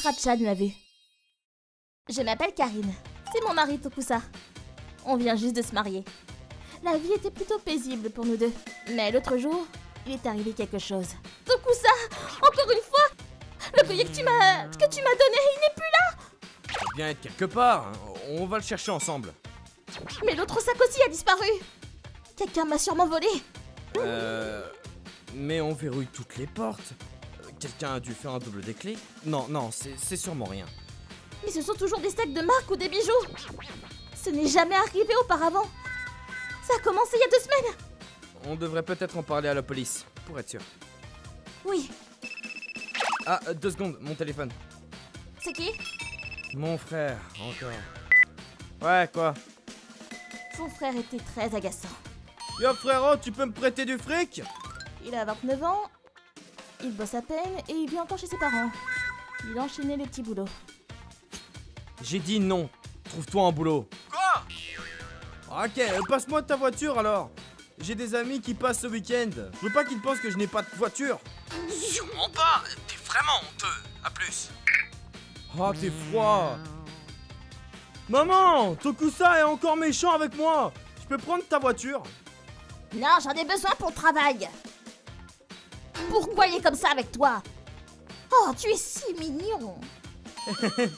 Ratchan m'a vu. Je m'appelle Karine. C'est mon mari Tokusa. On vient juste de se marier. La vie était plutôt paisible pour nous deux. Mais l'autre jour, il est arrivé quelque chose. Tokusa, encore une fois, le collier que tu m'as donné, il n'est plus là. Il doit bien être quelque part, hein. On va le chercher ensemble. Mais l'autre sac aussi a disparu. Quelqu'un m'a sûrement volé. Mais on verrouille toutes les portes. Quelqu'un a dû faire un double des clés. Non, c'est sûrement rien. Mais ce sont toujours des sacs de marque ou des bijoux. Ce n'est jamais arrivé auparavant. Ça a commencé il y a 2 semaines. On devrait peut-être en parler à la police, pour être sûr. Oui, Ah, 2 secondes, mon téléphone. c'est qui? Mon frère, encore. Ouais, quoi? Son frère était très agaçant. Yo frérot, tu peux me prêter du fric? Il a 29 ans, il bosse à peine et il vit encore chez ses parents. Il enchaînait les petits boulots. J'ai dit non. Trouve-toi un boulot. Quoi? Ok, passe-moi ta voiture alors. J'ai des amis qui passent ce week-end. Je veux pas qu'ils pensent que je n'ai pas de voiture. Sûrement pas, t'es vraiment honteux. À plus. Oh, t'es froid. Maman, Tokusa est encore méchant avec moi. Je peux prendre ta voiture? Non, j'en ai besoin pour le travail. Pourquoi il est comme ça avec toi? Oh, tu es si mignon.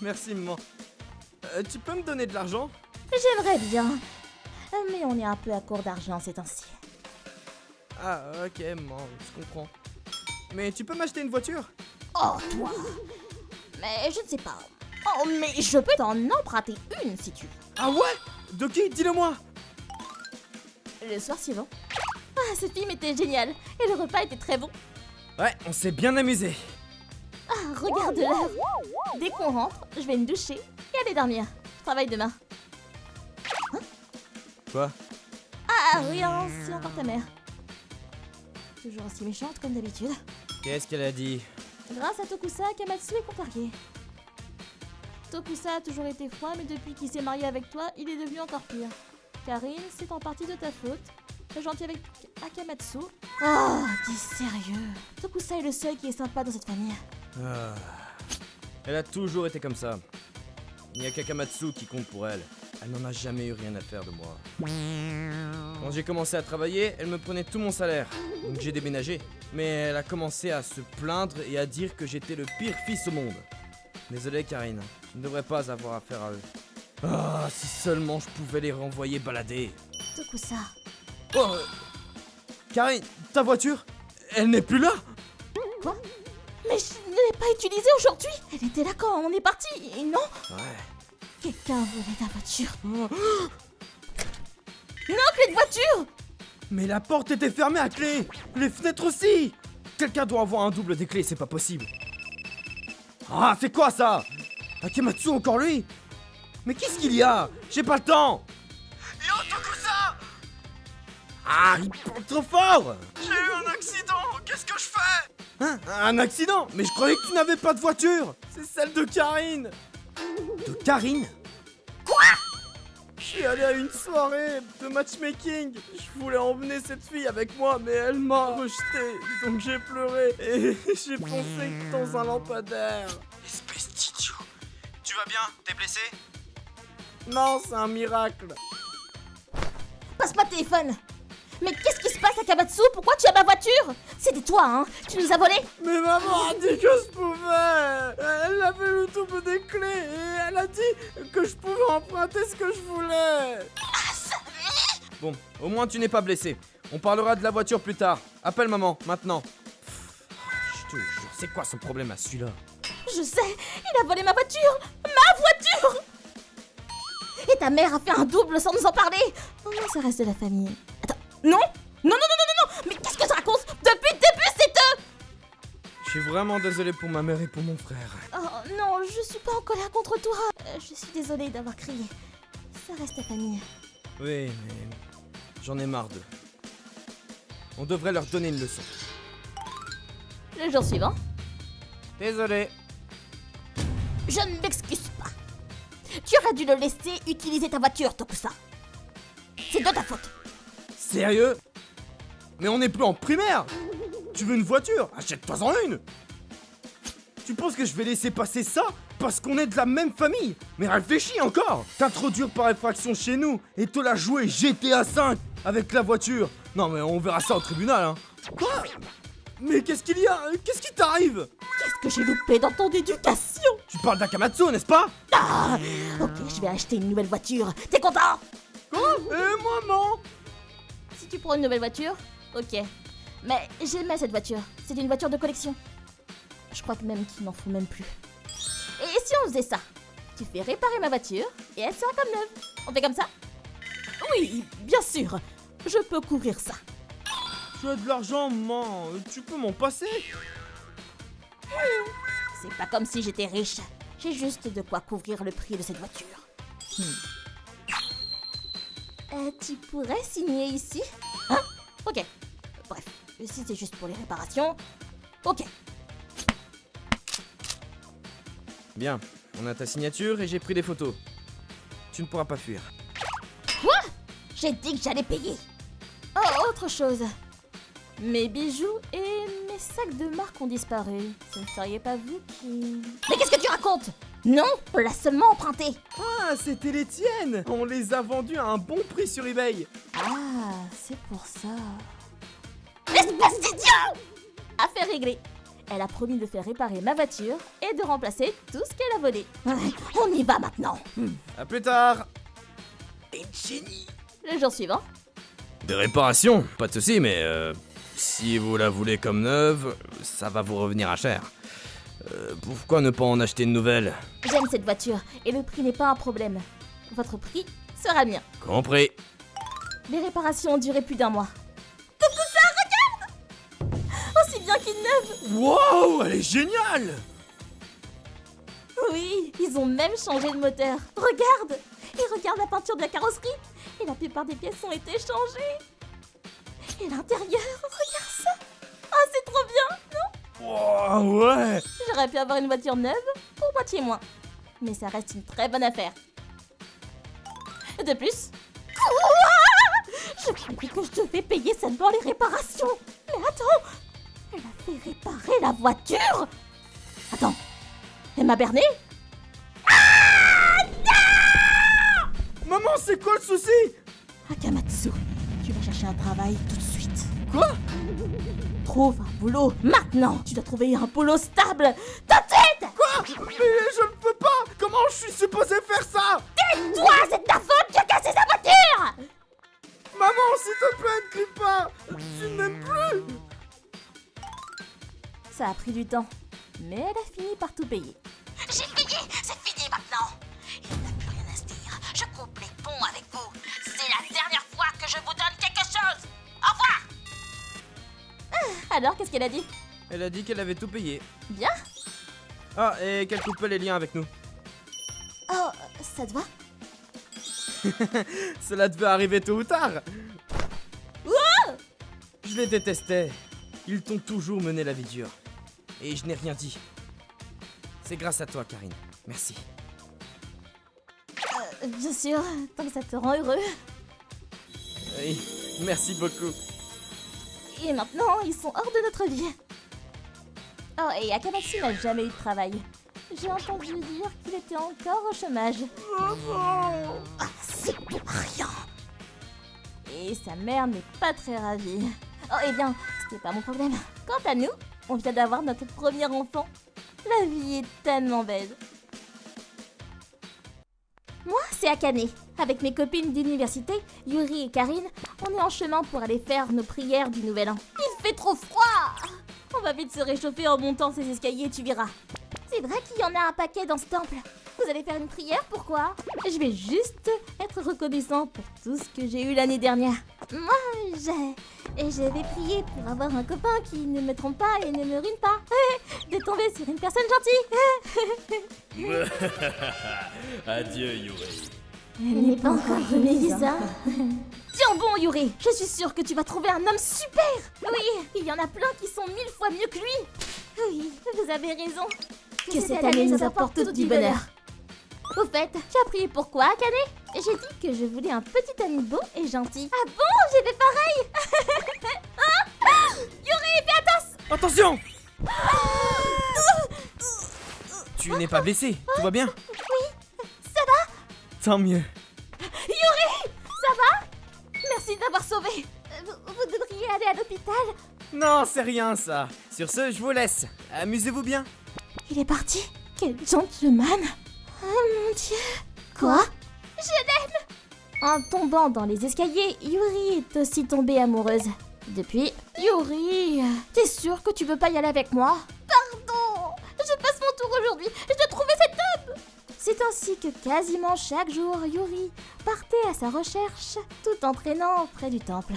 Merci, maman. Tu peux me donner de l'argent? J'aimerais bien. Mais on est un peu à court d'argent ces temps-ci. Ah, ok, maman, je comprends. Mais tu peux m'acheter une voiture? Oh, toi. Mais je ne sais pas. Oh, mais je peux t'en emprunter une si tu veux. Ah ouais? De qui? Dis-le-moi. Le soir suivant. Ah, ce film était génial. Et le repas était très bon. Ouais, on s'est bien amusé. Ah, regarde l'heure. Dès qu'on rentre, je vais me doucher et aller dormir. Je travaille demain. Quoi? Ah, rien, c'est encore ta mère. Toujours aussi méchante comme d'habitude. Qu'est-ce qu'elle a dit? Grâce à Tokusa, Kamatsu est contrarié. Tokusa a toujours été froid, mais depuis qu'il s'est marié avec toi, il est devenu encore pire. Karine, c'est en partie de ta faute. T'es gentil avec Akamatsu. Oh, t'es sérieux? Tokusa est le seul qui est sympa dans cette famille. Ah. Elle a toujours été comme ça. Il n'y a qu'Akamatsu qui compte pour elle. Elle n'en a jamais eu rien à faire de moi. Quand j'ai commencé à travailler, elle me prenait tout mon salaire. Donc j'ai déménagé. Mais elle a commencé à se plaindre et à dire que j'étais le pire fils au monde. Désolé Karine, je ne devrais pas avoir affaire à eux. Ah, si seulement je pouvais les renvoyer balader. Tokusa. Oh, Karine, ta voiture, elle n'est plus là? Quoi? Mais je ne l'ai pas utilisée aujourd'hui. Elle était là quand on est parti, non? Ouais. Quelqu'un volait ta voiture. Non, clé de voiture! Mais la porte était fermée à clé. Les fenêtres aussi. Quelqu'un doit avoir un double des clés, c'est pas possible. Ah, c'est quoi ça? Akamatsu, encore lui? Mais qu'est-ce qu'il y a? J'ai pas le temps. Yo, Tokusa! Ah, il parle trop fort. J'ai eu un accident, qu'est-ce que je fais? Hein? Un accident? Mais je croyais que tu n'avais pas de voiture. C'est celle de Karine. De Karine? Quoi? Je suis allé à une soirée de matchmaking. Je voulais emmener cette fille avec moi, mais elle m'a rejeté. Donc j'ai pleuré et j'ai foncé dans un lampadaire. Espèce d'idiot. Tu vas bien? T'es blessé? Non, c'est un miracle. Passe-moi le téléphone! Mais qu'est-ce qui se passe à Kamatsu? Pourquoi tu as ma voiture? C'était toi, hein? Tu nous as volé? Mais maman a dit que je pouvais. Elle avait le double des clés et elle a dit que je pouvais emprunter ce que je voulais. Bon, au moins tu n'es pas blessé. On parlera de la voiture plus tard. Appelle maman, maintenant. Je te jure, c'est quoi son problème à celui-là? Je sais, il a volé ma voiture! Ma voiture! Et ta mère a fait un double sans nous en parler! Oh non, ça reste de la famille. Attends, non? Non! Mais qu'est-ce que tu racontes? Depuis le début, c'est eux! Je suis vraiment désolé pour ma mère et pour mon frère. Oh non, je suis pas en colère contre toi. Je suis désolée d'avoir crié. Ça reste ta famille. Oui, mais j'en ai marre d'eux. On devrait leur donner une leçon. Le jour suivant, Désolé. je ne m'excuse pas. Tu aurais dû le laisser utiliser ta voiture, Tokusa. C'est de ta faute. Sérieux? Mais on n'est plus en primaire. Tu veux une voiture? Achète-toi-en une. Tu penses que je vais laisser passer ça parce qu'on est de la même famille? Mais réfléchis encore! T'introduire par effraction chez nous et te la jouer GTA 5 avec la voiture. Non mais on verra ça au tribunal, hein. Quoi? Mais qu'est-ce qu'il y a? Qu'est-ce qui t'arrive? Qu'est-ce que j'ai loupé dans ton éducation? Tu parles d'Akamatsu, n'est-ce pas? Ah, ok, je vais acheter une nouvelle voiture. T'es content? Quoi? Et moi non! Si tu prends une nouvelle voiture, ok. Mais j'aimais cette voiture. C'est une voiture de collection. Je crois que même qu'il n'en faut même plus. Et si on faisait ça? Tu fais réparer ma voiture et elle sera comme neuve. On fait comme ça? Oui, bien sûr. Je peux couvrir ça. Tu as de l'argent, maman. Tu peux m'en passer? C'est pas comme si j'étais riche. J'ai juste de quoi couvrir le prix de cette voiture. Tu pourrais signer ici? Hein? Ok. Bref, si c'est juste pour les réparations, ok. Bien, on a ta signature et j'ai pris des photos. Tu ne pourras pas fuir. Quoi? J'ai dit que j'allais payer. Oh, autre chose. Mes bijoux et mes sacs de marque ont disparu. Ce ne seriez pas vous qui... Mais qu'est-ce que tu racontes? Non, on l'a seulement emprunté. Ah, c'était les tiennes! On les a vendus à un bon prix sur eBay. Ah, c'est pour ça. Espèce d'idiot! Affaire réglée. Elle a promis de faire réparer ma voiture et de remplacer tout ce qu'elle a volé. On y va maintenant. À plus tard! Une génie. Le jour suivant. Des réparations, pas de soucis, mais si vous la voulez comme neuve, ça va vous revenir à cher. Pourquoi ne pas en acheter une nouvelle? J'aime cette voiture et le prix n'est pas un problème. Votre prix sera mien. Compris. Les réparations ont duré plus d'un mois. Coucou ça, regarde! Aussi bien qu'une neuve! Wow, elle est géniale! Oui, ils ont même changé de moteur. Regarde! Et regarde la peinture de la carrosserie. Et la plupart des pièces ont été changées. Et l'intérieur, regarde ça! Ah, c'est trop bien, non? Wow, ouais! J'aurais pu avoir une voiture neuve pour moitié moins. Mais ça reste une très bonne affaire. De plus... Je croyais que je devais payer seulement les réparations. Mais attends! Elle a fait réparer la voiture! Attends, elle m'a berné? Maman, c'est quoi le souci? Akamatsu, tu vas chercher un travail tout de suite. Quoi? Trouve un boulot maintenant! Tu dois trouver un boulot stable tout de suite! Quoi? Mais je ne peux pas! Comment je suis supposé faire ça? Toi, c'est ta faute qui a cassé sa voiture! Maman, s'il te plaît, ne crie pas! Tu ne m'aimes plus! Ça a pris du temps, mais elle a fini par tout payer. J'ai payé, c'est fini maintenant. Il n'a plus rien à se dire. Je coupe les ponts avec vous. C'est la dernière fois que je vous donne quelque chose. Au revoir. Alors, qu'est-ce qu'elle a dit? Elle a dit qu'elle avait tout payé. Bien? Ah, et qu'elle coupait les liens avec nous. Oh, ça te va? Cela devait arriver tôt ou tard. Je les détestais. Ils t'ont toujours mené la vie dure. Et je n'ai rien dit. C'est grâce à toi, Karine. Merci. Bien sûr, tant que ça te rend heureux. Oui, merci beaucoup. Et maintenant, ils sont hors de notre vie. Oh, et Akamatsu n'a jamais eu de travail. J'ai entendu dire qu'il était encore au chômage. Ah, c'est pour rien. Et sa mère n'est pas très ravie. Oh, eh bien, c'était pas mon problème. Quant à nous, on vient d'avoir notre premier enfant. La vie est tellement belle. Moi, c'est Akane. Avec mes copines d'université, Yuri et Karine, on est en chemin pour aller faire nos prières du Nouvel An. Il fait trop froid! On va vite se réchauffer en montant ces escaliers, tu verras. C'est vrai qu'il y en a un paquet dans ce temple. Vous allez faire une prière, pourquoi? Je vais juste être reconnaissant pour tout ce que j'ai eu l'année dernière. Moi, je vais prier pour avoir un copain qui ne me trompe pas et ne me ruine pas. De tomber sur une personne gentille. Adieu, Yuri. Elle n'est pas encore remise, Lisa. Tiens bon, Yuri, je suis sûre que tu vas trouver un homme super. Oui, il y en a plein qui sont 1000 fois mieux que lui. Oui, vous avez raison. Que cette année nous apporte tout du bonheur. Au fait, tu as prié pour quoi, Akane? J'ai dit que je voulais un petit ami beau et gentil. Ah bon? J'ai fait pareil. Yuri, fais attention. Attention! Tu n'es pas blessé, tout va bien? Oui, ça va? Tant mieux. Yuri, ça va? Merci d'avoir sauvé. Vous devriez aller à l'hôpital. Non, c'est rien ça. Sur ce, je vous laisse. Amusez-vous bien. Il est parti. Quel gentleman. Oh mon Dieu. Quoi? Je l'aime. En tombant dans les escaliers, Yuri est aussi tombée amoureuse. Depuis, Yuri, t'es sûre que tu veux pas y aller avec moi? Pardon, je passe mon tour aujourd'hui. Je dois trouver cet homme. C'est ainsi que quasiment chaque jour, Yuri partait à sa recherche, tout en traînant près du temple.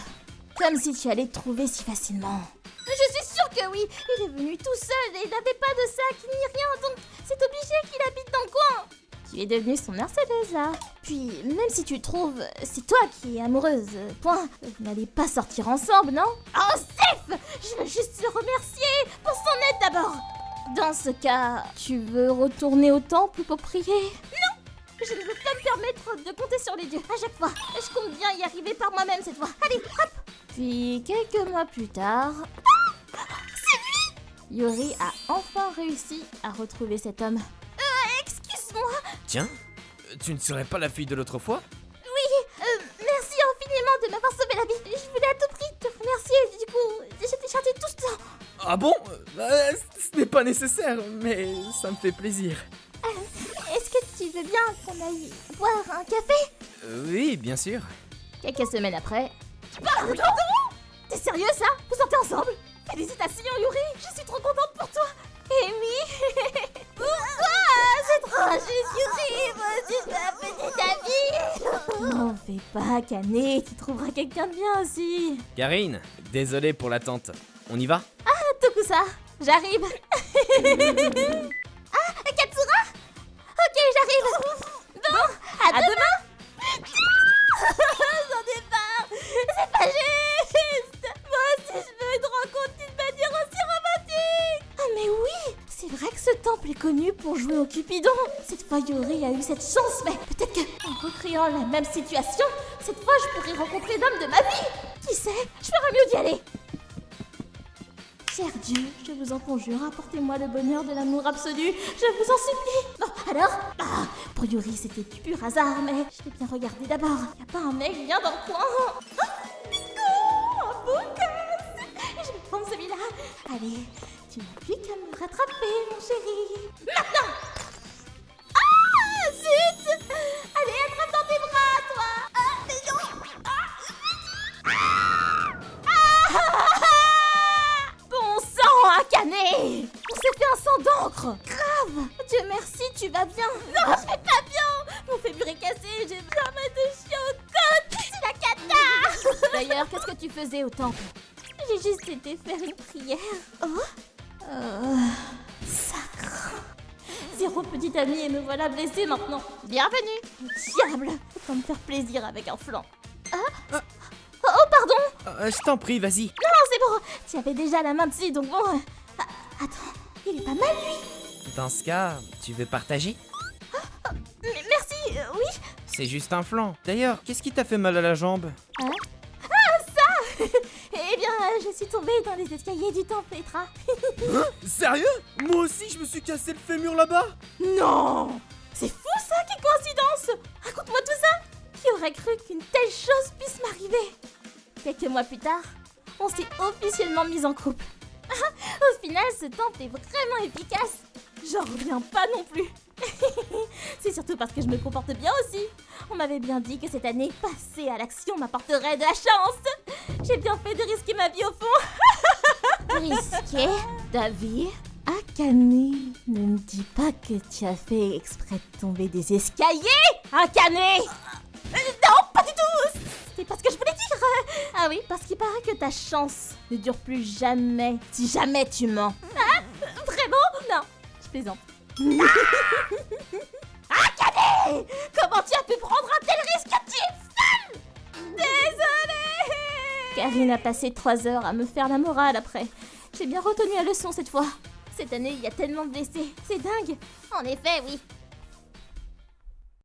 Comme si tu allais le trouver si facilement. Je suis sûre que oui. Il est venu tout seul et il n'avait pas de sac ni rien, donc c'est obligé qu'il habite dans le coin. Tu es devenue son Mercedes là. Puis, même si tu le trouves, c'est toi qui es amoureuse. Point. Vous n'allez pas sortir ensemble, non? Oh, Steph! Je veux juste le remercier pour son aide d'abord. Dans ce cas, tu veux retourner au temple pour prier? Non! Je ne veux pas me permettre de compter sur les dieux à chaque fois. Je compte bien y arriver par moi-même cette fois. Allez, hop! Puis, quelques mois plus tard... C'est lui! Yuri a enfin réussi à retrouver cet homme. Excuse-moi. Tiens, tu ne serais pas la fille de l'autre fois? Oui, merci infiniment de m'avoir sauvé la vie. Je voulais à tout prix te remercier, du coup, j'étais chanté tout ce temps. Ah bon? Ce n'est pas nécessaire, mais ça me fait plaisir. Est-ce que tu veux bien qu'on aille boire un café? Oui, bien sûr. Quelques semaines après... Pardon? T'es sérieux ça? Vous sortez ensemble? Félicitations Yuri, je suis trop contente pour toi. Et oui. Pourquoi? C'est trop juste Yuri, moi aussi je veux une petite amie. N'en fais pas, Canet, tu trouveras quelqu'un de bien aussi. Karine, désolé pour l'attente. On y va? Tokusa, j'arrive. Ah, Katsura? Ok, j'arrive. Bon, à demain. J'en ai marre. C'est pas juste. Moi aussi, je veux une rencontre d'une manière aussi romantique. Ah, mais oui, c'est vrai que ce temple est connu pour jouer au Cupidon. Cette fois, Yuri a eu cette chance, mais peut-être que, en recréant la même situation, cette fois, je pourrais rencontrer l'homme de ma vie. Qui sait, je ferais mieux d'y aller. Cher Dieu, je vous en conjure, apportez-moi le bonheur de l'amour absolu, je vous en supplie. Bon, alors, pour Yuri, c'était du pur hasard, mais je l'ai bien regardé d'abord. Y a pas un mec bien dans le coin? Oh, un beau gosse. Je vais prendre celui-là. Allez, tu n'as plus qu'à me rattraper, mon chéri. Maintenant! Ah, zut! Allez, attrape dans tes bras, toi. Ah, mais non! Bon sang, Akane! On s'est fait un sang d'encre! Grave! Dieu merci, tu vas bien! Non, je vais pas bien! Mon fémur est cassé, j'ai besoin de chien au côte! C'est la cata! D'ailleurs, qu'est-ce que tu faisais au temple? J'ai juste été faire une prière. Oh? Sacre! Zéro petite amie et me voilà blessée maintenant. Bienvenue! Diable! Faut pas me faire plaisir avec un flanc. Oh, pardon! Je t'en prie, vas-y. Non, c'est bon! Tu avais déjà la main dessus, donc bon... Attends, il est pas mal, lui! Dans ce cas, tu veux partager? Mais merci, oui! C'est juste un flanc. D'ailleurs, qu'est-ce qui t'a fait mal à la jambe? Hein? Ah, ça! Eh bien, je suis tombée dans les escaliers du temple Petra. Sérieux? Moi aussi, je me suis cassé le fémur là-bas. Non! C'est fou ça, quelle coïncidence! Raconte-moi tout ça! Qui aurait cru qu'une telle chose puisse m'arriver? Quelques mois plus tard, on s'est officiellement mis en couple. Au final, ce temple est vraiment efficace. J'en reviens pas non plus. C'est surtout parce que je me comporte bien aussi. On m'avait bien dit que cette année, passer à l'action m'apporterait de la chance. J'ai bien fait de risquer ma vie au fond. Risquer ta vie? Akane, ne me dis pas que tu as fait exprès de tomber des escaliers, Akane! Non, pas du tout! C'est pas ce que je voulais dire! Ah oui, parce qu'il paraît que ta chance ne dure plus jamais, si jamais tu mens. Ah, vraiment? Non, je plaisante. Akane! Comment tu as pu prendre un tel risque? Tu es folle! Désolée! Karine a passé 3 heures à me faire la morale après. J'ai bien retenu la leçon cette fois. Cette année, il y a tellement de blessés. C'est dingue. En effet, oui.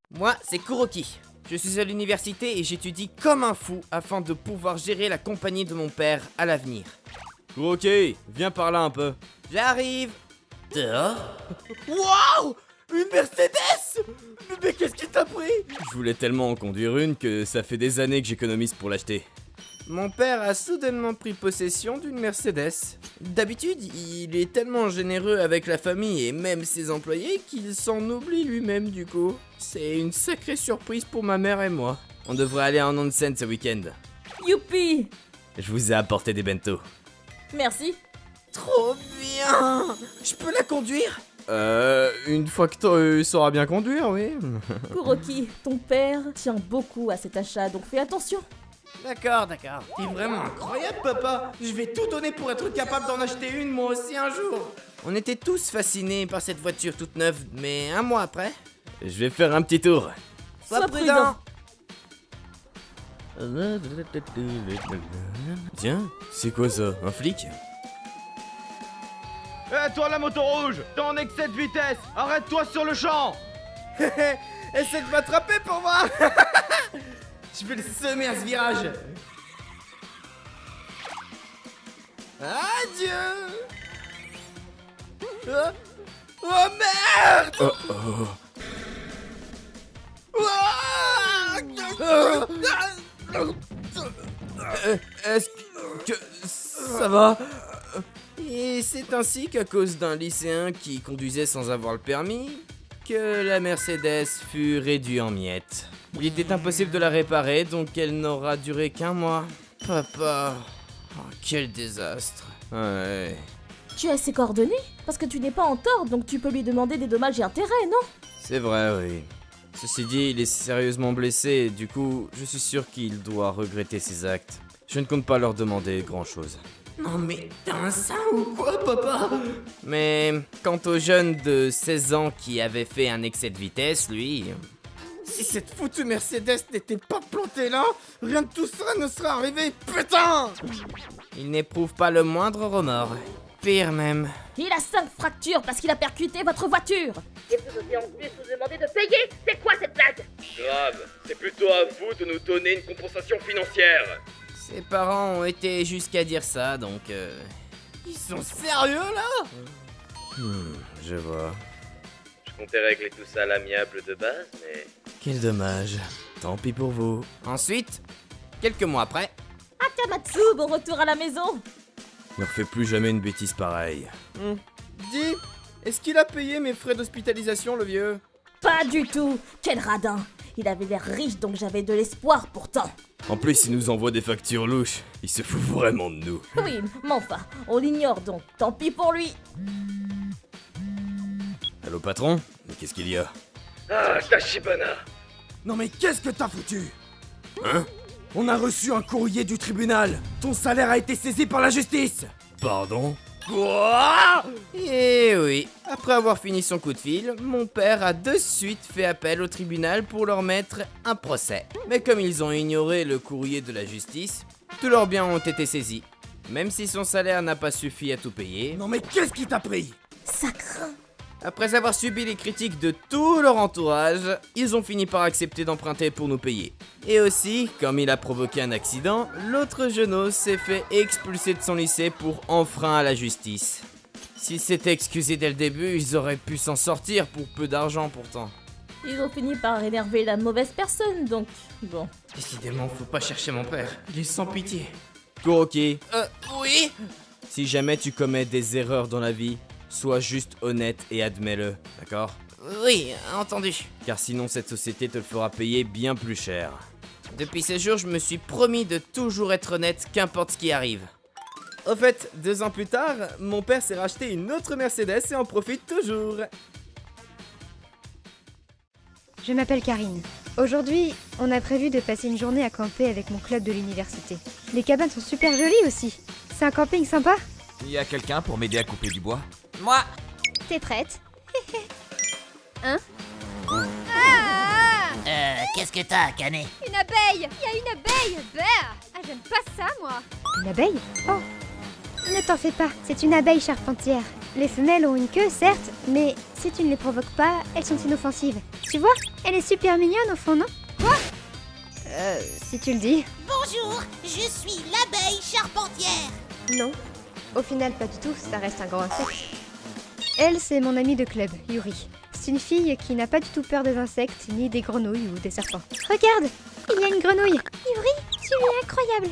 Moi, c'est Kuroki. Je suis à l'université et j'étudie comme un fou afin de pouvoir gérer la compagnie de mon père à l'avenir. Kuroki, viens par là un peu. J'arrive. Dehors? Waouh! Une Mercedes! Mais qu'est-ce qui t'a pris? Je voulais tellement en conduire une que ça fait des années que j'économise pour l'acheter. Mon père a soudainement pris possession d'une Mercedes. D'habitude, il est tellement généreux avec la famille et même ses employés qu'il s'en oublie lui-même du coup. C'est une sacrée surprise pour ma mère et moi. On devrait aller en onsen ce week-end. Youpi! Je vous ai apporté des bento. Merci. Trop bien! Je peux la conduire? Une fois que tu sauras bien conduire, oui. Kuroki, ton père tient beaucoup à cet achat, donc fais attention. D'accord. T'es vraiment incroyable, papa. Je vais tout donner pour être capable d'en acheter une moi aussi un jour. On était tous fascinés par cette voiture toute neuve, mais un mois après, je vais faire un petit tour. Sois prudent. Tiens, c'est quoi ça? Un flic? Toi la moto rouge, t'es en excès de vitesse, arrête-toi sur le champ. Essaie de m'attraper pour voir. Je vais le semer à ce virage. Adieu. Oh merde. Est-ce que ça va? Et c'est ainsi qu'à cause d'un lycéen qui conduisait sans avoir le permis, que la Mercedes fut réduite en miettes. Il était impossible de la réparer, donc elle n'aura duré qu'un mois. Papa, oh, quel désastre. Ouais. Tu as ses coordonnées? Parce que tu n'es pas en tort, donc tu peux lui demander des dommages et intérêts, non? C'est vrai, oui. Ceci dit, il est sérieusement blessé, et du coup, je suis sûr qu'il doit regretter ses actes. Je ne compte pas leur demander grand-chose. Non mais t'as un sein ou quoi, papa? Mais quant au jeune de 16 ans qui avait fait un excès de vitesse, lui... Si cette foutue Mercedes n'était pas plantée là, rien de tout ça ne serait arrivé, putain! Il n'éprouve pas le moindre remords. Pire même. Il a 5 fractures parce qu'il a percuté votre voiture. Et vous osez en plus vous demander de payer? C'est quoi cette blague? Grave, c'est plutôt à vous de nous donner une compensation financière. Ses parents ont été jusqu'à dire ça, donc... Ils sont sérieux là? Je vois. Je comptais régler tout ça à l'amiable de base, mais... Quel dommage. Tant pis pour vous. Ensuite, quelques mois après... Akamatsu, bon retour à la maison. Ne refais plus jamais une bêtise pareille. Dis, est-ce qu'il a payé mes frais d'hospitalisation, le vieux? Pas du tout. Quel radin. Il avait l'air riche, donc j'avais de l'espoir pourtant. En plus, il nous envoie des factures louches. Il se fout vraiment de nous. Oui, mais enfin, on l'ignore donc. Tant pis pour lui. Allô, patron? Mais qu'est-ce qu'il y a? Ah, Tachibana. Non mais qu'est-ce que t'as foutu? Hein? On a reçu un courrier du tribunal. Ton salaire a été saisi par la justice. Pardon? Quoi? Eh oui, après avoir fini son coup de fil, mon père a de suite fait appel au tribunal pour leur mettre un procès. Mais comme ils ont ignoré le courrier de la justice, tous leurs biens ont été saisis. Même si son salaire n'a pas suffi à tout payer, Non mais qu'est-ce qui t'a pris? Ça craint. après avoir subi les critiques de tout leur entourage, ils ont fini par accepter d'emprunter pour nous payer. Et aussi, comme il a provoqué un accident, l'autre jeuneau s'est fait expulser de son lycée pour enfreint à la justice. S'ils s'étaient excusés dès le début, ils auraient pu s'en sortir pour peu d'argent pourtant. Ils ont fini par énerver la mauvaise personne, donc bon. Décidément, faut pas chercher mon père, il est sans pitié. Kuroki, Oui? si jamais tu commets des erreurs dans la vie, sois juste honnête et admets-le, d'accord? Oui, entendu. Car sinon cette société te le fera payer bien plus cher. Depuis ce jour, je me suis promis de toujours être honnête, qu'importe ce qui arrive. Au fait, 2 ans plus tard, mon père s'est racheté une autre Mercedes et en profite toujours. Je m'appelle Karine. Aujourd'hui, on a prévu de passer une journée à camper avec mon club de l'université. Les cabanes sont super jolies aussi. C'est un camping sympa. Il y a quelqu'un pour m'aider à couper du bois? Moi. T'es prête? Hein? Qu'est-ce que t'as, Canet? Une abeille! Il y a une abeille! Bah! Ah, j'aime pas ça, moi! Une abeille? Oh. Ne t'en fais pas, c'est une abeille charpentière. Les femelles ont une queue, certes, mais si tu ne les provoques pas, elles sont inoffensives. Tu vois? Elle est super mignonne au fond, non? Quoi? Si tu le dis. Bonjour, je suis l'abeille charpentière. Non. Au final, pas du tout, ça reste un grand insecte. Elle, c'est mon amie de club, Yuri. C'est une fille qui n'a pas du tout peur des insectes, ni des grenouilles ou des serpents. Regarde, il y a une grenouille. Yuri, tu es incroyable.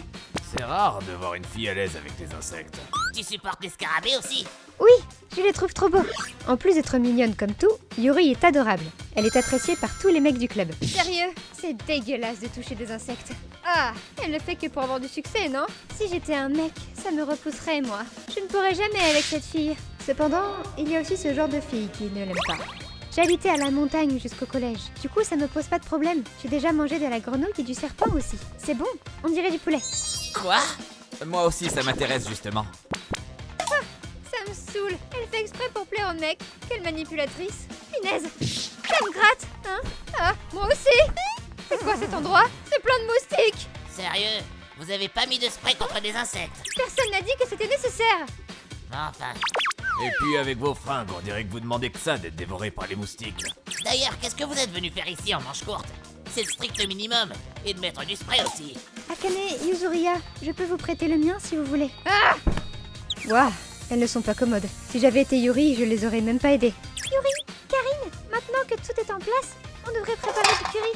C'est rare de voir une fille à l'aise avec les insectes. Tu supportes les scarabées aussi? Oui, je les trouve trop beaux. En plus d'être mignonne comme tout, Yuri est adorable. Elle est appréciée par tous les mecs du club. Sérieux? C'est dégueulasse de toucher des insectes. Ah, elle ne fait que pour avoir du succès, non? Si j'étais un mec, ça me repousserait, moi. Je ne pourrais jamais avec cette fille. Cependant, il y a aussi ce genre de fille qui ne l'aime pas. J'habitais à la montagne jusqu'au collège. Du coup, ça me pose pas de problème. J'ai déjà mangé de la grenouille et du serpent aussi. C'est bon, on dirait du poulet. Quoi? Moi aussi, ça m'intéresse justement. Ça me saoule. Elle fait exprès pour plaire au mec. Quelle manipulatrice. Punaise. Ça me gratte, hein? Ah, moi aussi. C'est quoi cet endroit? C'est plein de moustiques. Sérieux? Vous avez pas mis de spray contre des insectes? Personne n'a dit que c'était nécessaire. Enfin. Et puis avec vos fringues, on dirait que vous demandez que ça d'être dévoré par les moustiques. D'ailleurs, qu'est-ce que vous êtes venu faire ici en manche courte? C'est le strict minimum. Et de mettre du spray aussi. Akane, Yuzuriya, je peux vous prêter le mien si vous voulez. Ah! Waouh, elles ne sont pas commodes. Si j'avais été Yuri, je les aurais même pas aidées. Yuri, Karine, maintenant que tout est en place, on devrait préparer du curry.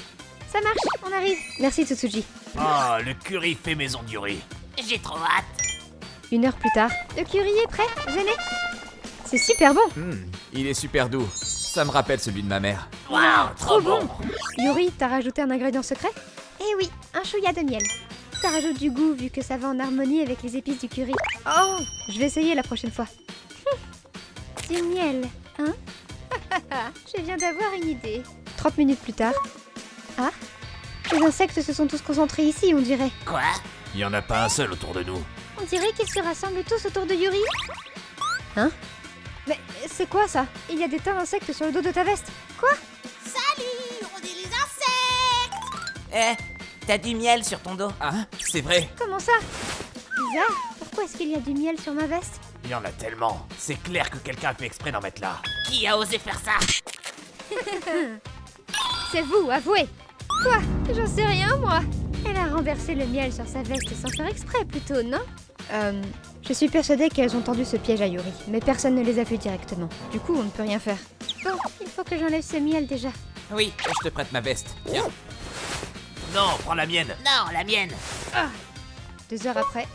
Ça marche, on arrive. Merci Tsutsuji. Ah, le curry fait maison de Yuri. J'ai trop hâte. 1 heure plus tard, le curry est prêt, venez. C'est super bon. Il est super doux. Ça me rappelle celui de ma mère. Waouh, trop bon. Yuri, t'as rajouté un ingrédient secret? Eh oui, un chouïa de miel. Ça rajoute du goût vu que ça va en harmonie avec les épices du curry. Oh, je vais essayer la prochaine fois. Du miel, hein? Je viens d'avoir une idée. 30 minutes plus tard. Ah, les insectes se sont tous concentrés ici, on dirait. Quoi? Il y en a pas un seul autour de nous. On dirait qu'ils se rassemblent tous autour de Yuri. Hein? Mais c'est quoi ça? Il y a des tas d'insectes sur le dos de ta veste. Quoi? Salut, on est les insectes. T'as du miel sur ton dos. Ah, c'est vrai. Comment ça? Bizarre, pourquoi est-ce qu'il y a du miel sur ma veste? Il y en a tellement. C'est clair que quelqu'un a fait exprès d'en mettre là. Qui a osé faire ça? C'est vous, avouez. Quoi? J'en sais rien, moi. Elle a renversé le miel sur sa veste sans faire exprès, plutôt, non? Je suis persuadée qu'elles ont tendu ce piège à Yuri, mais personne ne les a vus directement. Du coup, on ne peut rien faire. Bon, il faut que j'enlève ce miel déjà. Oui, je te prête ma veste. Tiens. Non, prends la mienne. Non, la mienne. 2 heures après.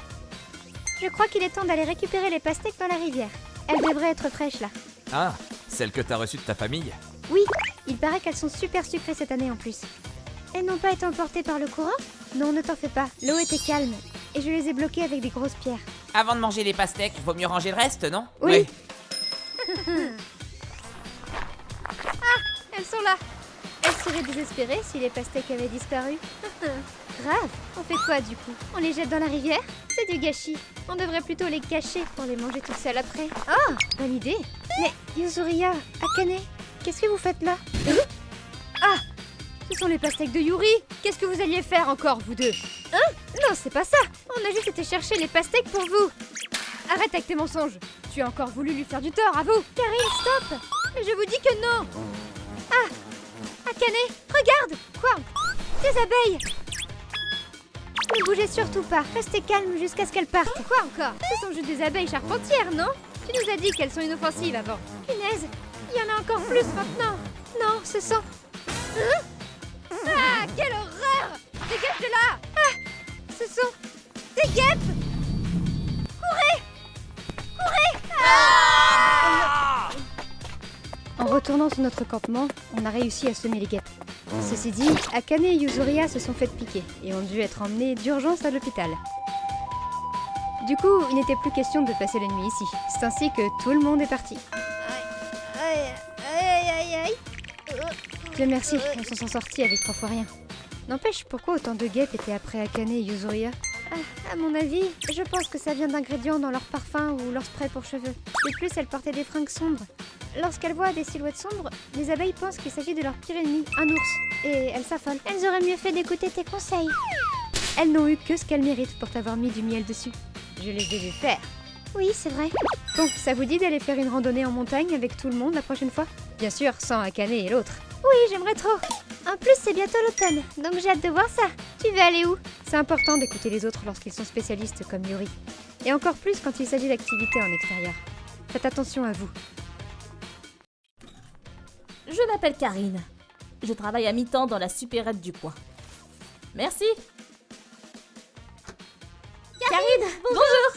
Je crois qu'il est temps d'aller récupérer les pastèques dans la rivière. Elles devraient être fraîches, là. Ah, celle que t'as reçue de ta famille? Oui, il paraît qu'elles sont super sucrées cette année en plus. Elles n'ont pas été emportées par le courant? Non, ne t'en fais pas. L'eau était calme, et je les ai bloquées avec des grosses pierres. Avant de manger les pastèques, vaut mieux ranger le reste, non? Oui. Elles sont là. Elles seraient désespérées si les pastèques avaient disparu. Grave. On fait quoi du coup? On les jette dans la rivière? C'est du gâchis. On devrait plutôt les cacher pour les manger toutes seules après. Oh, bonne idée. Mais Yuzuriya, Akane, qu'est-ce que vous faites là? Ah, ce sont les pastèques de Yuri. Qu'est-ce que vous alliez faire encore, vous deux? Hein? Non, c'est pas ça. On a juste été chercher les pastèques pour vous. Arrête avec tes mensonges. Tu as encore voulu lui faire du tort, à vous. Karine, stop. Mais je vous dis que non. Ah, Akane, regarde. Quoi? Des abeilles. Ne bougez surtout pas. Restez calme jusqu'à ce qu'elles partent. Quoi encore? Ce sont juste des abeilles charpentières, non? Tu nous as dit qu'elles sont inoffensives avant. Punaise, il y en a encore plus maintenant. Non, ce sont... Hein? Ah, quelle horreur! Dégage de là! Ah, ce sont des guêpes! Courez! Courez! Ah! En retournant sur notre campement, on a réussi à semer les guêpes. Ceci dit, Akane et Yuzuriya se sont fait piquer et ont dû être emmenés d'urgence à l'hôpital. Du coup, il n'était plus question de passer la nuit ici. C'est ainsi que tout le monde est parti. Aïe. Dieu merci, elles s'en sont sorties avec 3 fois rien. N'empêche, pourquoi autant de guêpes étaient après Akane et Yuzuriya? À mon avis, je pense que ça vient d'ingrédients dans leur parfum ou leur spray pour cheveux. De plus, elles portaient des fringues sombres. Lorsqu'elles voient des silhouettes sombres, les abeilles pensent qu'il s'agit de leur pire ennemi, un ours. Et elles s'affolent. Elles auraient mieux fait d'écouter tes conseils. Elles n'ont eu que ce qu'elles méritent pour t'avoir mis du miel dessus. Je les ai vues faire. Oui, c'est vrai. Bon, ça vous dit d'aller faire une randonnée en montagne avec tout le monde la prochaine fois? Bien sûr, sans Akane et l'autre. Oui, j'aimerais trop. En plus, c'est bientôt l'automne, donc j'ai hâte de voir ça. Tu veux aller où? C'est important d'écouter les autres lorsqu'ils sont spécialistes comme Yuri. Et encore plus quand il s'agit d'activités en extérieur. Faites attention à vous. Je m'appelle Karine. Je travaille à mi-temps dans la supérette du coin. Merci. Karine, bonjour.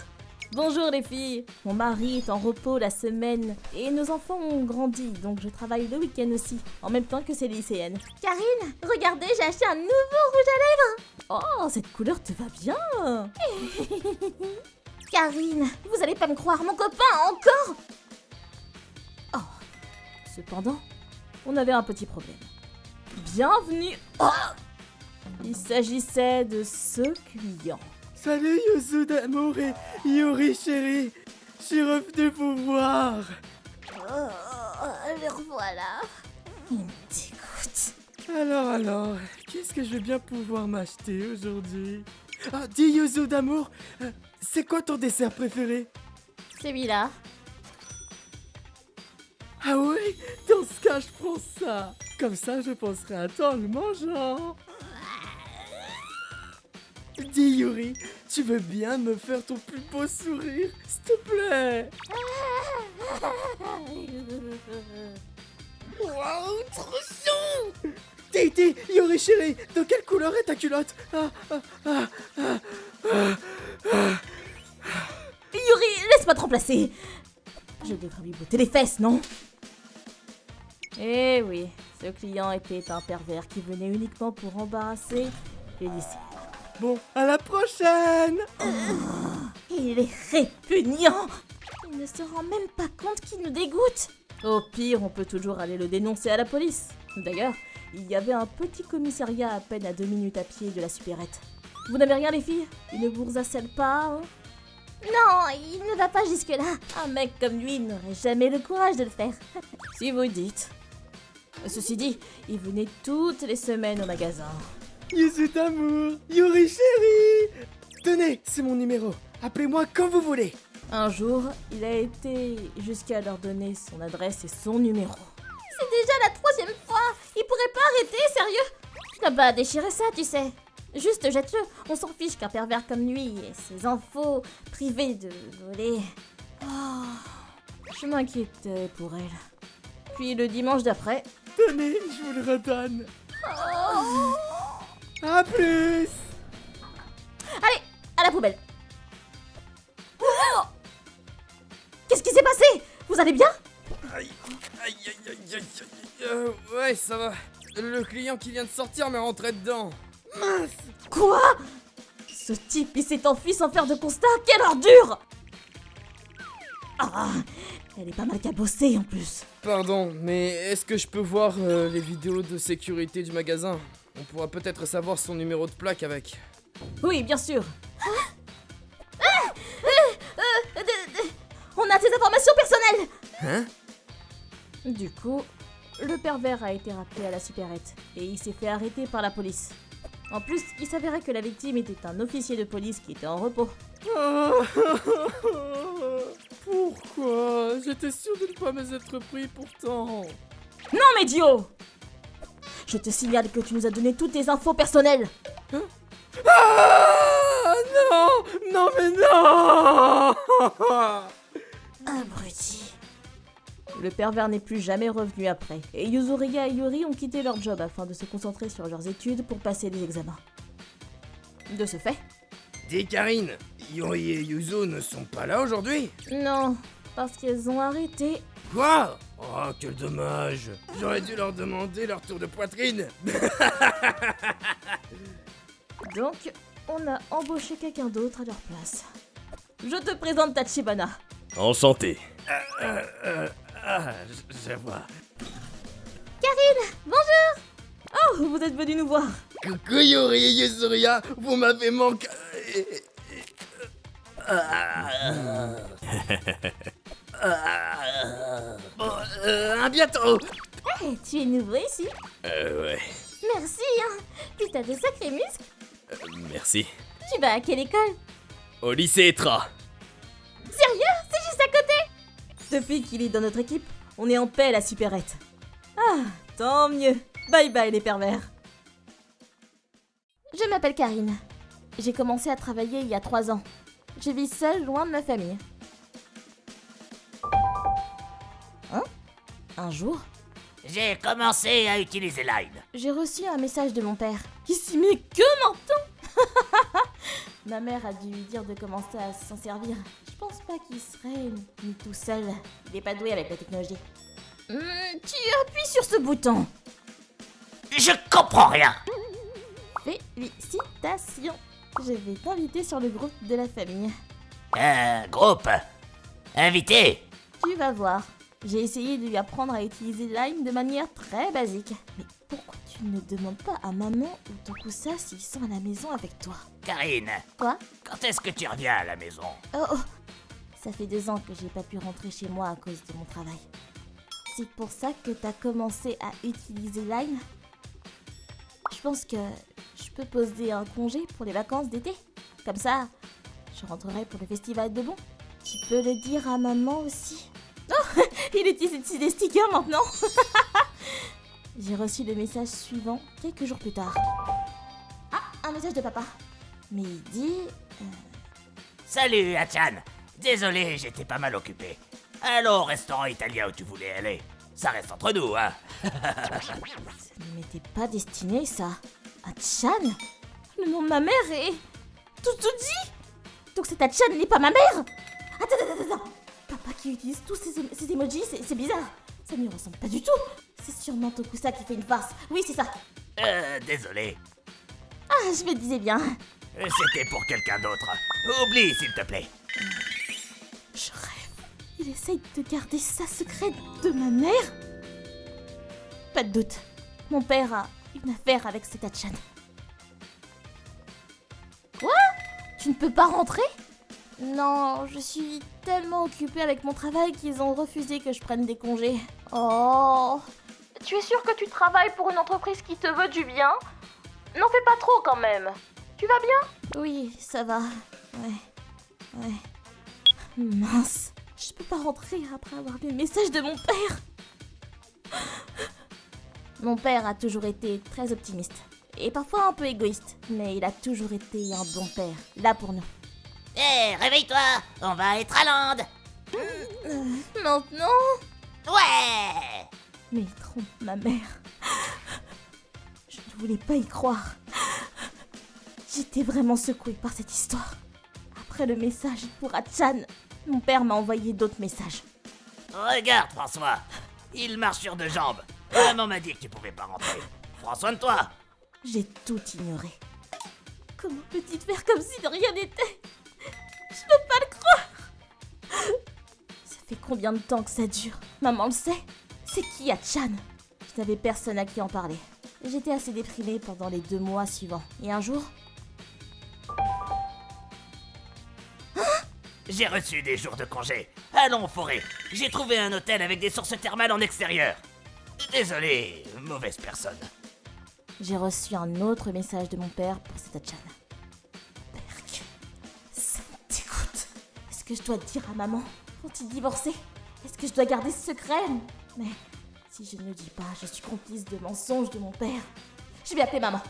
Bonjour les filles. Mon mari est en repos la semaine et nos enfants ont grandi, donc je travaille le week-end aussi, en même temps que ces lycéennes. Karine, regardez, j'ai acheté un nouveau rouge à lèvres. Oh, cette couleur te va bien. Karine, vous allez pas me croire, mon copain encore. Oh, cependant, on avait un petit problème. Bienvenue. Oh, il s'agissait de ce client. Salut Yuzu d'amour et Yuri chérie. Je suis revenu vous voir. Le revoilà. Il me dégoûte. Alors, qu'est-ce que je vais bien pouvoir m'acheter aujourd'hui? Ah, dis Yuzu d'amour, c'est quoi ton dessert préféré? Celui-là. Ah oui, dans ce cas je prends ça. Comme ça je penserai à toi en le mangeant. Dis Yuri, tu veux bien me faire ton plus beau sourire, s'il te plaît? Waouh, trop chaud! Dis, Yuri chérie, de quelle couleur est ta culotte? Yuri, laisse-moi te remplacer. Je devrais lui botter les fesses, non? Eh oui, ce client était un pervers qui venait uniquement pour embarrasser les lycéens. Bon, à la prochaine! Il est répugnant. Il ne se rend même pas compte qu'il nous dégoûte. Au pire, on peut toujours aller le dénoncer à la police. D'ailleurs, il y avait un petit commissariat à peine à 2 minutes à pied de la supérette. Vous n'avez rien les filles? Il ne vous harcèle pas, hein? Non, il ne va pas jusque-là. Un mec comme lui n'aurait jamais le courage de le faire. Si vous dites. Ceci dit, il venait toutes les semaines au magasin. Yuzu d'amour, Yuri chérie! Tenez, c'est mon numéro. Appelez-moi quand vous voulez. Un jour, il a été jusqu'à leur donner son adresse et son numéro. C'est déjà la 3e fois. Il pourrait pas arrêter, sérieux? Tu n'as pas à déchirer ça, tu sais. Juste jette-le. On s'en fiche qu'un pervers comme lui ait ses infos privées de voler. Oh, je m'inquiétais pour elle. Puis le dimanche d'après... Tenez, je vous le redonne. À plus! Allez, à la poubelle. Oh, qu'est-ce qui s'est passé? Vous allez bien? Aïe. Ouais, ça va. Le client qui vient de sortir m'est rentré dedans. Mince! Quoi? Ce type, il s'est enfui sans faire de constat? Quelle ordure! Ah, elle est pas mal cabossée en plus. Pardon, mais est-ce que je peux voir les vidéos de sécurité du magasin? On pourra peut-être savoir son numéro de plaque avec. Oui, bien sûr. On a ses informations personnelles. Hein? Du coup, le pervers a été rappelé à la supérette et il s'est fait arrêter par la police. En plus, il s'avérait que la victime était un officier de police qui était en repos. Pourquoi? J'étais sûr de ne pas me être pris pourtant. Non, Médio! Je te signale que tu nous as donné toutes tes infos personnelles. Ah non! Non mais non! Abruti. Le pervers n'est plus jamais revenu après, et Yuzuriga et Yuri ont quitté leur job afin de se concentrer sur leurs études pour passer les examens. De ce fait... Dis Karine, Yuri et Yuzu ne sont pas là aujourd'hui? Non, parce qu'elles ont arrêté. Quoi? Oh, quel dommage. J'aurais dû leur demander leur tour de poitrine. Donc, on a embauché quelqu'un d'autre à leur place. Je te présente Tachibana. Enchanté. Je vois. Karine, bonjour! Oh, vous êtes venu nous voir. Coucou Yuri et Yuzuria, vous m'avez manqué. Bon, à bientôt. Hey, tu es nouveau ici? Ouais, Merci, hein. Puis t'as de sacrés muscles. merci. Tu vas à quelle école? Au lycée Etra. Sérieux? C'est juste à côté? Depuis qu'il est dans notre équipe, on est en paix à la supérette. Ah, tant mieux. Bye bye les pervers. Je m'appelle Karine. J'ai commencé à travailler il y a 3 ans. Je vis seule, loin de ma famille. Hein? Un jour, J'ai commencé à utiliser Line. J'ai reçu un message de mon père. Il s'y met que maintenant. Ma mère a dû lui dire de commencer à s'en servir. Je pense pas qu'il serait mis tout seul. Il est pas doué avec la technologie. Tu appuies sur ce bouton. Je comprends rien. Félicitations. Je vais t'inviter sur le groupe de la famille. Groupe. Invité. Tu vas voir. J'ai essayé de lui apprendre à utiliser Line de manière très basique. Mais pourquoi tu ne demandes pas à maman ou Tokusa s'ils sont à la maison avec toi? Karine, Quoi? quand est-ce que tu reviens à la maison? Oh. Ça fait 2 ans que j'ai pas pu rentrer chez moi à cause de mon travail. C'est pour ça que t'as commencé à utiliser Line? Je pense que je peux poser un congé pour les vacances d'été. Comme ça, je rentrerai pour le festival de Bon. Tu peux le dire à maman aussi. Oh, il utilise des stickers maintenant. J'ai reçu le message suivant quelques jours plus tard. Ah, un message de papa. Mais il dit... Salut, Hachan. Désolé, j'étais pas mal occupé. Allons au restaurant italien où tu voulais aller. Ça reste entre nous, hein. Ça ne m'était pas destiné, ça. Hachan? Le nom de ma mère est... Tout dit? Donc cette Hachan n'est pas ma mère? Attends. Papa qui utilise tous ces emojis, c'est bizarre. Ça ne lui ressemble pas du tout. C'est sûrement Tokusa qui fait une farce. Oui, c'est ça. Désolé. Ah, je me disais bien. C'était pour quelqu'un d'autre. Oublie, s'il te plaît. Je rêve. Il essaye de garder ça secret de ma mère? Pas de doute. Mon père a une affaire avec cette Hachan. Quoi? Tu ne peux pas rentrer? Non, je suis tellement occupée avec mon travail qu'ils ont refusé que je prenne des congés. Oh. Tu es sûre que tu travailles pour une entreprise qui te veut du bien? N'en fais pas trop quand même. Tu vas bien? Oui, ça va. Ouais. Mince. Je peux pas rentrer après avoir lu le message de mon père. Mon père a toujours été très optimiste. Et parfois un peu égoïste. Mais il a toujours été un bon père. Là pour nous. Hé, réveille-toi. On va être à Land. Maintenant? Ouais. Mais il trompe ma mère. Je ne voulais pas y croire. J'étais vraiment secouée par cette histoire. Après le message pour Hachan, mon père m'a envoyé d'autres messages. Regarde, François. Il marche sur 2 jambes. Maman m'a dit que tu pouvais pas rentrer. Prends soin de toi. J'ai tout ignoré. Comment peut-il faire comme si de rien n'était? Je peux pas le croire. Ça fait combien de temps que ça dure? Maman le sait. C'est qui Hachan? Je n'avais personne à qui en parler. J'étais assez déprimée pendant les 2 mois suivants. Et un jour... J'ai reçu des jours de congé. Allons en forêt. J'ai trouvé un hôtel avec des sources thermales en extérieur. Désolé, mauvaise personne. J'ai reçu un autre message de mon père pour cette Hachan. Berk, ça me dégoûte. Est-ce que je dois dire à maman? Vont-ils divorcer? Est-ce que je dois garder ce secret? Mais si je ne le dis pas, je suis complice de mensonges de mon père. Je vais appeler maman.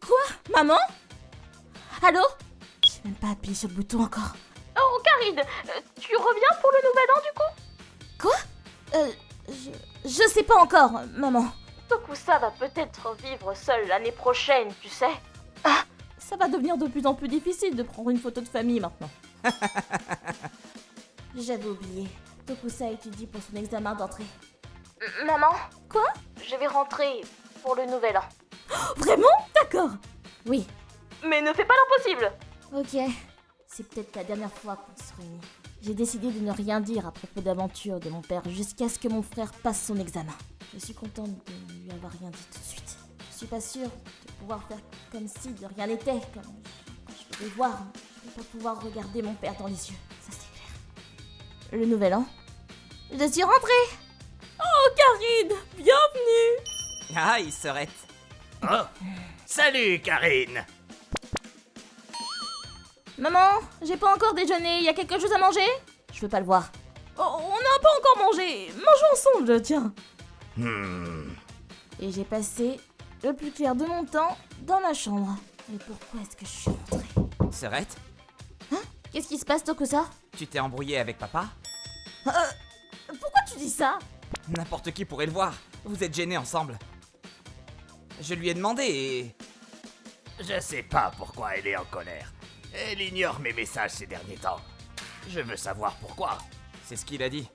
Quoi? Maman? Allô? J'ai même pas appuyé sur le bouton encore. Oh, Karine, tu reviens pour le nouvel an du coup? Quoi? Je sais pas encore, maman. Tokusa va peut-être vivre seul l'année prochaine, tu sais. Ah, ça va devenir de plus en plus difficile de prendre une photo de famille maintenant. J'avais oublié. Tokusa étudie pour son examen d'entrée. Maman? Quoi? Je vais rentrer pour le nouvel an. Oh, vraiment? D'accord. Oui. Mais ne fais pas l'impossible. Ok. C'est peut-être la dernière fois qu'on se réunit. J'ai décidé de ne rien dire à propos d'aventure de mon père jusqu'à ce que mon frère passe son examen. Je suis contente de ne lui avoir rien dit tout de suite. Je suis pas sûre de pouvoir faire comme si de rien n'était, comme quand je vais voir. Je vais pas pouvoir regarder mon père dans les yeux, ça c'est clair. Le nouvel an, je suis rentrée. Oh Karine, bienvenue. Ah, il serait. Oh, salut, Karine. Maman, j'ai pas encore déjeuné, y a quelque chose à manger? Je veux pas le voir. Oh, on n'a pas encore mangé, mangeons ensemble, tiens. Et j'ai passé le plus clair de mon temps dans la chambre. Mais pourquoi est-ce que je suis rentrée? Serette, Qu'est-ce qui se passe, Tokusa? tu t'es embrouillé avec papa? Pourquoi tu dis ça? N'importe qui pourrait le voir. Vous êtes gênés ensemble. Je lui ai demandé et... Je sais pas pourquoi elle est en colère. Elle ignore mes messages ces derniers temps. Je veux savoir pourquoi. C'est ce qu'il a dit.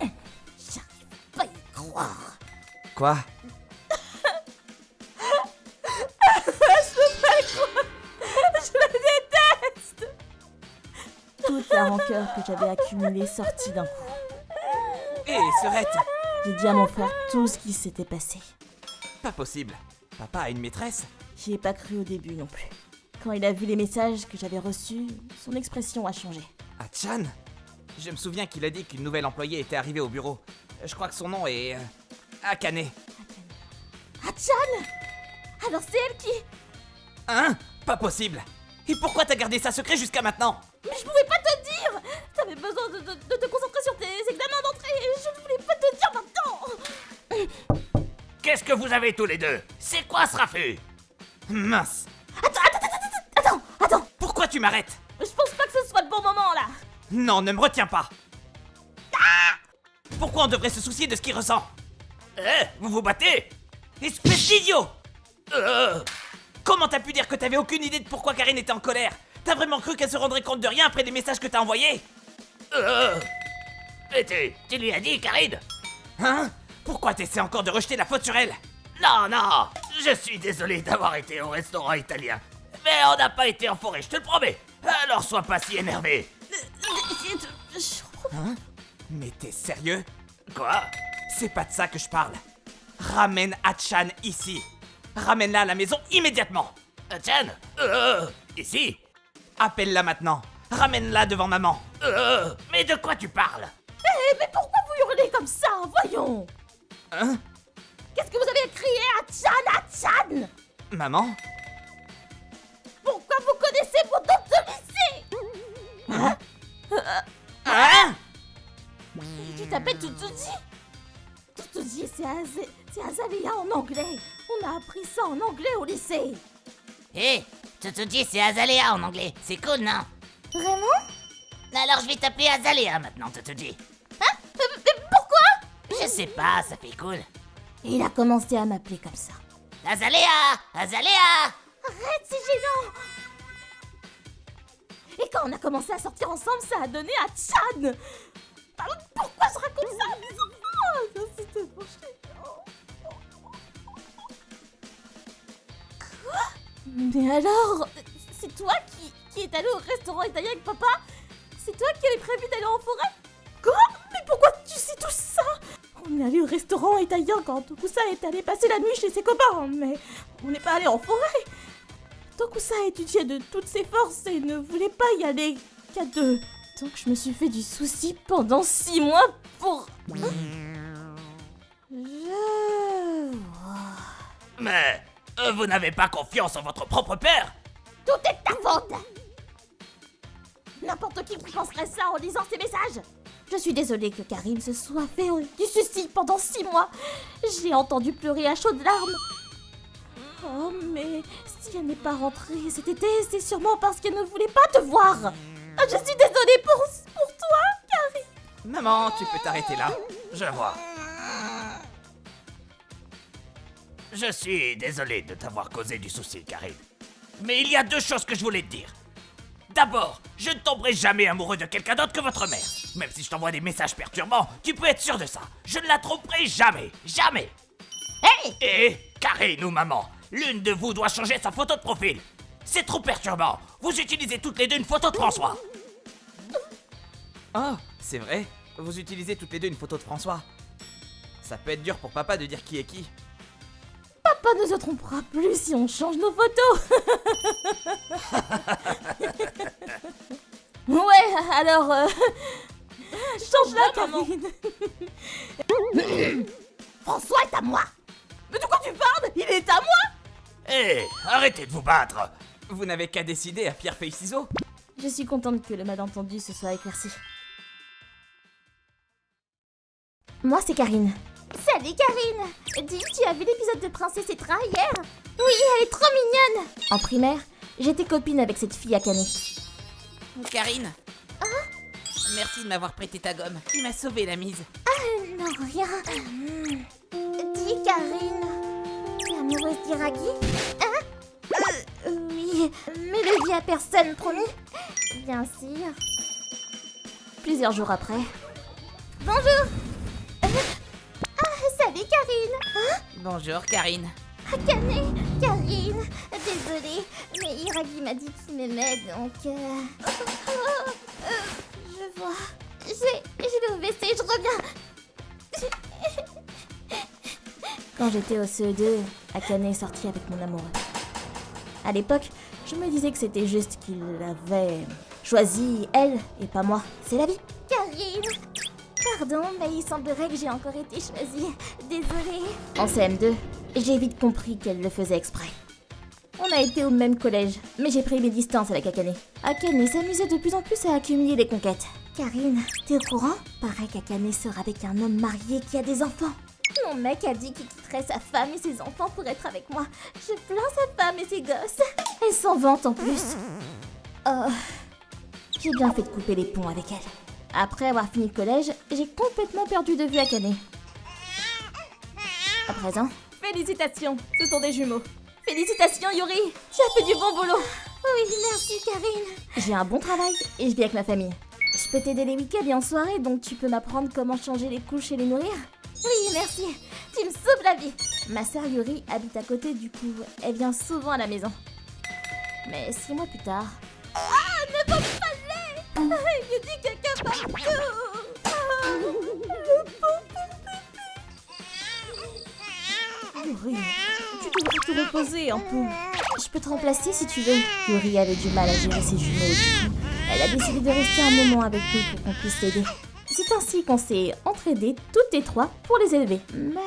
J'arrive pas à y croire. Quoi? Je la déteste! Toute la rancœur que j'avais accumulée sortie d'un coup. Hé, Serette! J'ai dit à mon frère tout ce qui s'était passé. Pas possible. Papa a une maîtresse? J'y ai pas cru au début non plus. Quand il a vu les messages que j'avais reçus, son expression a changé. Hatchan? Je me souviens qu'il a dit qu'une nouvelle employée était arrivée au bureau. Je crois que son nom est... Akane. Hatchan! Alors c'est elle qui... Hein? Pas possible. Et pourquoi t'as gardé ça secret jusqu'à maintenant? Mais je pouvais pas te dire! T'avais besoin de te concentrer sur tes examens d'entrée et je ne voulais pas te dire maintenant! Qu'est-ce que vous avez tous les deux? C'est quoi ce raffut? Mince. Attends! Pourquoi tu m'arrêtes? Je pense pas que ce soit le bon moment là! Non, ne me retiens pas. Pourquoi on devrait se soucier de ce qu'il ressent? Vous vous battez? Espèce d'idiot! Comment t'as pu dire que t'avais aucune idée de pourquoi Karine était en colère? T'as vraiment cru qu'elle se rendrait compte de rien après les messages que t'as envoyés? Et tu lui as dit, Karine? Hein? Pourquoi t'essaies encore de rejeter la faute sur elle? Non, je suis désolé d'avoir été au restaurant italien. Mais on n'a pas été en forêt, je te le promets. Alors sois pas si énervé. Hein? Mais t'es sérieux? Quoi? C'est pas de ça que je parle. Ramène Hatchan ici. Ramène-la à la maison immédiatement. Hatchan? Ici? Appelle-la maintenant. Ramène-la devant maman. Mais de quoi tu parles? Mais pourquoi vous hurlez comme ça? Voyons! Hein? Qu'est-ce que vous avez crié Hatchan? Maman? Pourquoi vous connaissez vos doutes de lycée? Hein? Tu t'appelles Tutuji? Tutuji, c'est Azalea en anglais. On a appris ça en anglais au lycée. Hé, Tutuji, c'est Azalea en anglais. C'est cool, non? Vraiment? Alors je vais t'appeler Azalea maintenant, Tutuji. Hein? Mais pourquoi? Je sais pas, ça fait cool. Et il a commencé à m'appeler comme ça. Azalea! Azalea! Arrête, c'est gênant! Et quand on a commencé à sortir ensemble, ça a donné à Chan! Pourquoi je raconte ça à mes enfants? C'est tellement gênant. Quoi? Mais alors, c'est toi qui est allé au restaurant italien avec papa? C'est toi qui avais prévu d'aller en forêt? Quoi? Mais pourquoi tu sais tout ça? On est allé au restaurant italien quand Tokusa est allé passer la nuit chez ses copains, mais on n'est pas allé en forêt. Tokusa étudiait de toutes ses forces et ne voulait pas y aller qu'à deux. Donc je me suis fait du souci pendant 6 mois pour... Je vois... Mais vous n'avez pas confiance en votre propre père? Tout est de ta faute! N'importe qui penserait ça en lisant ces messages. Je suis désolée que Karine se soit fait du souci pendant 6 mois. J'ai entendu pleurer à chaudes larmes. Oh, mais si elle n'est pas rentrée cet été, c'est sûrement parce qu'elle ne voulait pas te voir. Je suis désolée pour toi, Karine. Maman, tu peux t'arrêter là. Je vois. Je suis désolé de t'avoir causé du souci, Karine. Mais il y a 2 choses que je voulais te dire. D'abord, je ne tomberai jamais amoureux de quelqu'un d'autre que votre mère. Même si je t'envoie des messages perturbants, tu peux être sûr de ça. Je ne la tromperai jamais. Jamais. Hey! Et Karine ou maman, l'une de vous doit changer sa photo de profil. C'est trop perturbant. Vous utilisez toutes les deux une photo de François. Oh, c'est vrai. Vous utilisez toutes les deux une photo de François. Ça peut être dur pour papa de dire qui est qui. Papa ne se trompera plus si on change nos photos. Ouais, alors... change-la, Karine. François est à moi. Mais de quoi tu parles? Il est à moi. Hé, arrêtez de vous battre. Vous n'avez qu'à décider à pierre, feuille, ciseaux. Je suis contente que le malentendu se soit éclairci. Moi, c'est Karine. Salut Karine! Dis, tu as vu l'épisode de Princesse Etra hier? Oui, elle est trop mignonne! En primaire, j'étais copine avec cette fille Akane. Karine. Merci de m'avoir prêté ta gomme. Tu m'as sauvé la mise. Non, rien. Dis, Karine, t'es amoureuse d'Iragi? Hein? Oui, mais le dis à personne, promis? Bien sûr. Plusieurs jours après. Bonjour. Salut, Karine. Bonjour, Karine. Akane, Karine, désolée, mais Iragi m'a dit qu'il m'aimait, donc je vois. Je vais au WC, je reviens. Quand j'étais au CE2, Akane est sorti avec mon amoureux. À l'époque, je me disais que c'était juste qu'il avait choisi elle et pas moi. C'est la vie. Karine, pardon, mais il semblerait que j'ai encore été choisie. Désolée. En CM2, j'ai vite compris qu'elle le faisait exprès. On a été au même collège, mais j'ai pris mes distances avec Akane. Akane s'amusait de plus en plus à accumuler les conquêtes. Karine, t'es au courant? Paraît qu'Akane sort avec un homme marié qui a des enfants. Mon mec a dit qu'il quitterait sa femme et ses enfants pour être avec moi. Je plains sa femme et ses gosses. Elle s'en vante en plus. Oh, j'ai bien fait de couper les ponts avec elle. Après avoir fini le collège, j'ai complètement perdu de vue Akane. À présent, félicitations, ce sont des jumeaux. Félicitations Yuri, tu as fait du bon boulot. Oui, merci Karine. J'ai un bon travail et je vis avec ma famille. Je peux t'aider les week-ends et en soirée, donc tu peux m'apprendre comment changer les couches et les nourrir? Oui, merci. Tu me sauves la vie. Ma sœur Yuri habite à côté, du coup, elle vient souvent à la maison. Mais 6 mois plus tard... Ah, ne vole pas le lait. Il y a du caca partout. Yuri, tu devrais te reposer un peu. Je peux te remplacer si tu veux. Yuri avait du mal à gérer ses jumeaux, du coup, elle a décidé de rester un moment avec eux pour qu'on puisse l'aider. C'est ainsi qu'on s'est entraidés toutes les trois pour les élever. Mais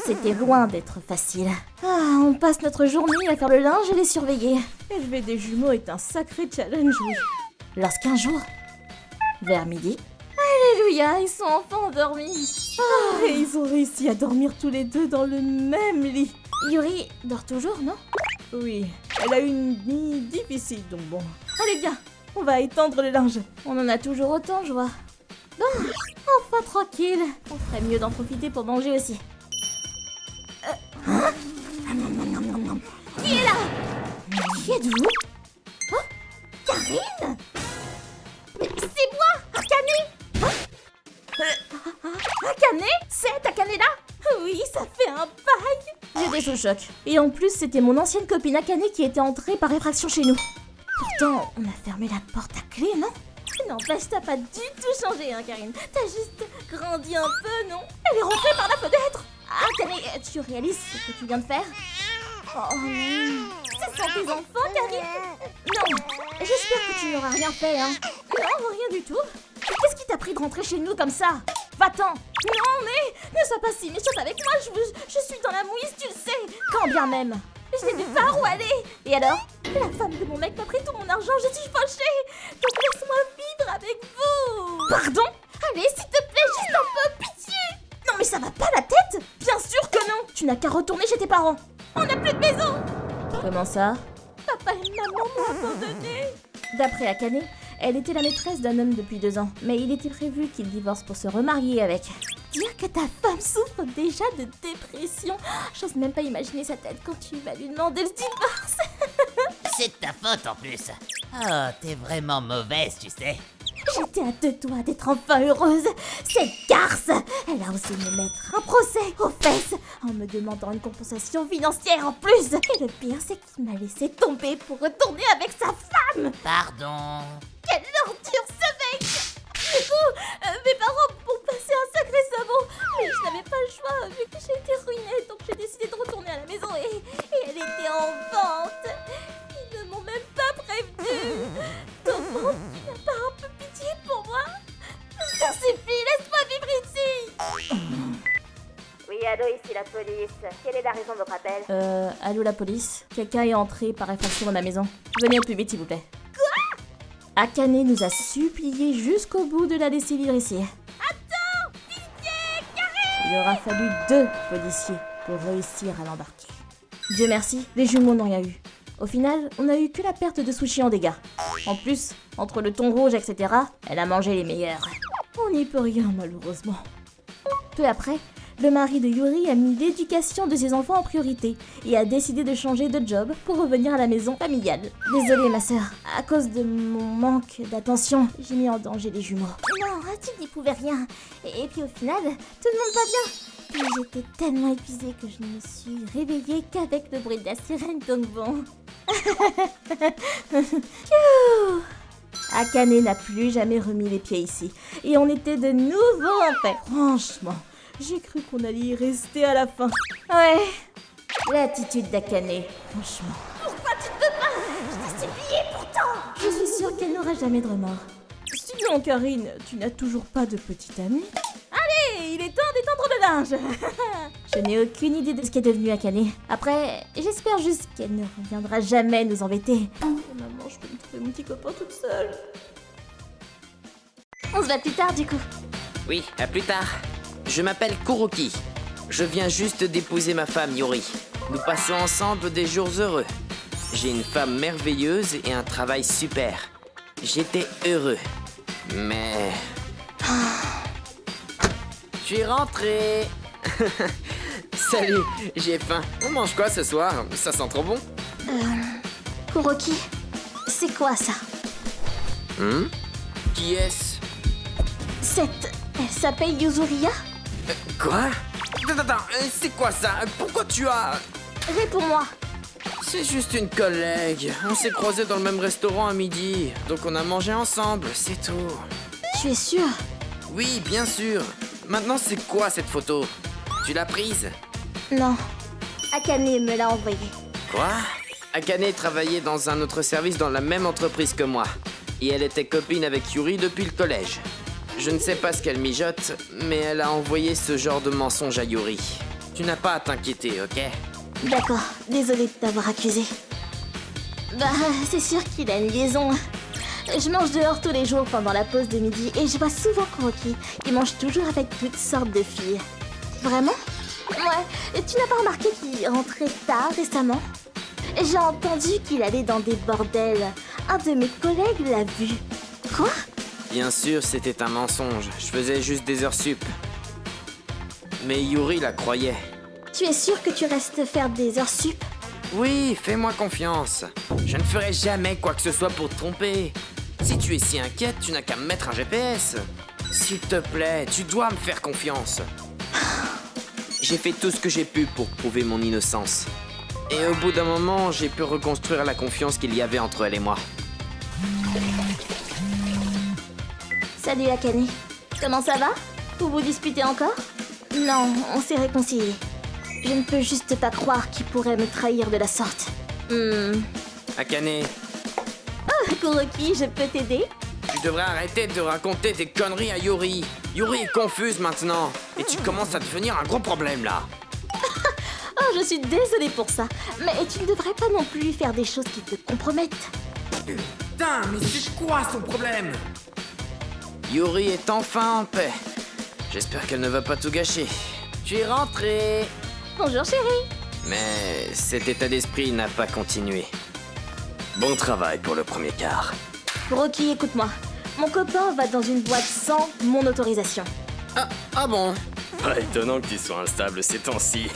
c'était loin d'être facile. Ah, on passe notre journée à faire le linge et les surveiller. Élever des jumeaux est un sacré challenge, oui. Lorsqu'un jour, vers midi, alléluia, ils sont enfin endormis. Ah, et ils ont réussi à dormir tous les deux dans le même lit. Yuri dort toujours, non? Oui, elle a eu une nuit difficile, donc bon. Allez, viens, on va étendre le linge. On en a toujours autant, je vois. Bon, enfin tranquille. On ferait mieux d'en profiter pour manger aussi. Hein? Qui est là? Qui êtes-vous? Oh, Karine? C'est moi, Akane. Hein? Akane? C'est Akane là? Oui, ça fait un bail. J'étais sous choc. Et en plus, c'était mon ancienne copine Akane qui était entrée par effraction chez nous. Pourtant, on a fermé la porte à clé, non? N'empêche, t'as pas du tout changé, hein, Karine. T'as juste grandi un peu, non? Elle est rentrée par la fenêtre. Ah, Akane, tu réalises ce que tu viens de faire? Oh non. Ce sont tes enfants, Karine? Non, j'espère que tu n'auras rien fait, hein. Non, rien du tout. Qu'est-ce qui t'a pris de rentrer chez nous comme ça? Va-t'en. Non, mais ne sois pas si méchante avec moi, je suis dans la mouise, tu le sais. Quand bien même. Je n'ai nulle part où aller. Et alors? La femme de mon mec m'a pris tout mon argent, je suis fâchée. Donc laisse-moi vivre avec vous. Pardon? Allez, s'il te plaît, juste un peu, pitié. Non mais ça va pas la tête? Bien sûr que non. Tu n'as qu'à retourner chez tes parents. On n'a plus de maison. Comment ça? Papa et maman m'ont abandonnée. D'après Akane, elle était la maîtresse d'un homme depuis 2 ans. Mais il était prévu qu'il divorce pour se remarier avec. Dire que ta femme souffre déjà de dépression. J'ose même pas imaginer sa tête quand tu vas lui demander le divorce. C'est de ta faute en plus. Oh, t'es vraiment mauvaise, tu sais. J'étais à 2 doigts d'être enfin heureuse. Cette garce, elle a osé me mettre un procès aux fesses en me demandant une compensation financière en plus. Et le pire, c'est qu'il m'a laissé tomber pour retourner avec sa femme. Pardon. Quelle ordure ce mec. Du coup, mes parents m'ont passé un sacré sabot. Mais je n'avais pas le choix vu que j'ai été ruinée. Donc j'ai décidé de retourner à la maison et elle était en vente. Ils ne m'ont même pas prévenu. Comment tu n'as pas un peu pitié pour moi? Je t'en supplie, laisse-moi vivre ici. Oui, allô, ici la police. Quelle est la raison de votre appel? Allô la police? Quelqu'un est entré par effraction dans ma maison. Venez au plus vite s'il vous plaît. Akane nous a supplié jusqu'au bout de la laisser vivre ici. Attends! Pitié, Karine! Il aura fallu 2 policiers pour réussir à l'embarquer. Dieu merci, les jumeaux n'ont rien eu. Au final, on a eu que la perte de sushi en dégâts. En plus, entre le thon rouge, etc., elle a mangé les meilleurs. On n'y peut rien, malheureusement. Peu après, le mari de Yuri a mis l'éducation de ses enfants en priorité et a décidé de changer de job pour revenir à la maison familiale. Désolée ma sœur, à cause de mon manque d'attention, j'ai mis en danger les jumeaux. Non, tu n'y pouvais rien. Et puis au final, tout le monde va bien. Puis j'étais tellement épuisée que je ne me suis réveillée qu'avec le bruit de la sirène, donc bon. Akane n'a plus jamais remis les pieds ici. Et on était de nouveau en paix. Franchement, j'ai cru qu'on allait y rester à la fin. Ouais. L'attitude d'Akane, franchement. Pourquoi tu ne peux pas? Je t'ai supplié pourtant. Je suis sûre qu'elle n'aura jamais de remords. Sinon, Karine, tu n'as toujours pas de petite amie? Allez, il est temps d'étendre le linge. Je n'ai aucune idée de ce qu'est devenu Akane. Après, j'espère juste qu'elle ne reviendra jamais nous embêter. Oh, maman, je peux me trouver mon petit copain toute seule. On se voit plus tard, du coup. Oui, à plus tard. Je m'appelle Kuroki. Je viens juste d'épouser ma femme Yuri. Nous passons ensemble des jours heureux. J'ai une femme merveilleuse et un travail super. J'étais heureux. Mais... Je suis rentré. Salut, j'ai faim. On mange quoi ce soir? Ça sent trop bon. Kuroki, c'est quoi ça? Qui est-ce? Elle s'appelle Yuzuria? Quoi? Attends, c'est quoi ça? Pourquoi tu as... Réponds-moi. C'est juste une collègue. On s'est croisés dans le même restaurant à midi. Donc on a mangé ensemble, c'est tout. Tu es sûr? Oui, bien sûr. Maintenant, c'est quoi cette photo? Tu l'as prise? Non. Akane me l'a envoyée. Quoi? Akane travaillait dans un autre service dans la même entreprise que moi. Et elle était copine avec Yuri depuis le collège. Je ne sais pas ce qu'elle mijote, mais elle a envoyé ce genre de mensonge à Yuri. Tu n'as pas à t'inquiéter, ok? D'accord, désolée de t'avoir accusé. Bah, c'est sûr qu'il a une liaison. Je mange dehors tous les jours pendant la pause de midi et je vois souvent Kuroki. Il mange toujours avec toutes sortes de filles. Vraiment? Ouais, tu n'as pas remarqué qu'il rentrait tard récemment? J'ai entendu qu'il allait dans des bordels. Un de mes collègues l'a vu. Quoi? Bien sûr, c'était un mensonge. Je faisais juste des heures sup. Mais Yuri la croyait. Tu es sûr que tu restes faire des heures sup? Oui, fais-moi confiance. Je ne ferai jamais quoi que ce soit pour te tromper. Si tu es si inquiète, tu n'as qu'à me mettre un GPS. S'il te plaît, tu dois me faire confiance. J'ai fait tout ce que j'ai pu pour prouver mon innocence. Et au bout d'un moment, j'ai pu reconstruire la confiance qu'il y avait entre elle et moi. Salut Akane. Comment ça va? Vous vous disputez encore? Non, on s'est réconciliés. Je ne peux juste pas croire qu'il pourrait me trahir de la sorte. Akane, Oh, Kuroki, je peux t'aider? tu devrais arrêter de raconter des conneries à Yuri. Yuri est confuse maintenant. Et tu commences à devenir un gros problème là. Oh, je suis désolée pour ça. Mais tu ne devrais pas non plus faire des choses qui te compromettent. Putain, mais c'est quoi son problème? Yuri est enfin en paix. J'espère qu'elle ne va pas tout gâcher. Je suis rentré. Bonjour chérie. Mais cet état d'esprit n'a pas continué. Bon travail pour le premier quart. Kuroki, écoute-moi. Mon copain va dans une boîte sans mon autorisation. Ah bon? Pas étonnant que tu sois instable ces temps-ci.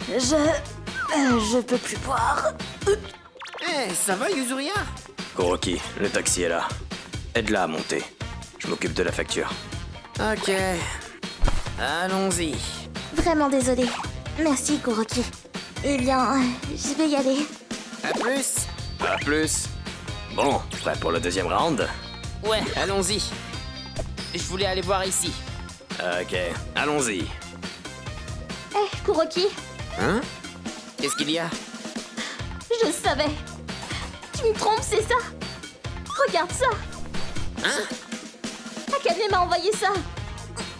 Je peux plus boire. Eh, ça va Yuzuria? Kuroki, le taxi est là. Aide-la à monter. Je m'occupe de la facture. Ok. Allons-y. Vraiment désolée. Merci Kuroki. Eh bien, je vais y aller. À plus. À plus. Bon, prêt pour le deuxième round? Ouais, allons-y. Je voulais aller voir ici. Ok, allons-y. Eh, Kuroki, Hein? Qu'est-ce qu'il y a? je savais. Tu me trompes, c'est ça? Regarde ça. Hein? Akane m'a envoyé ça.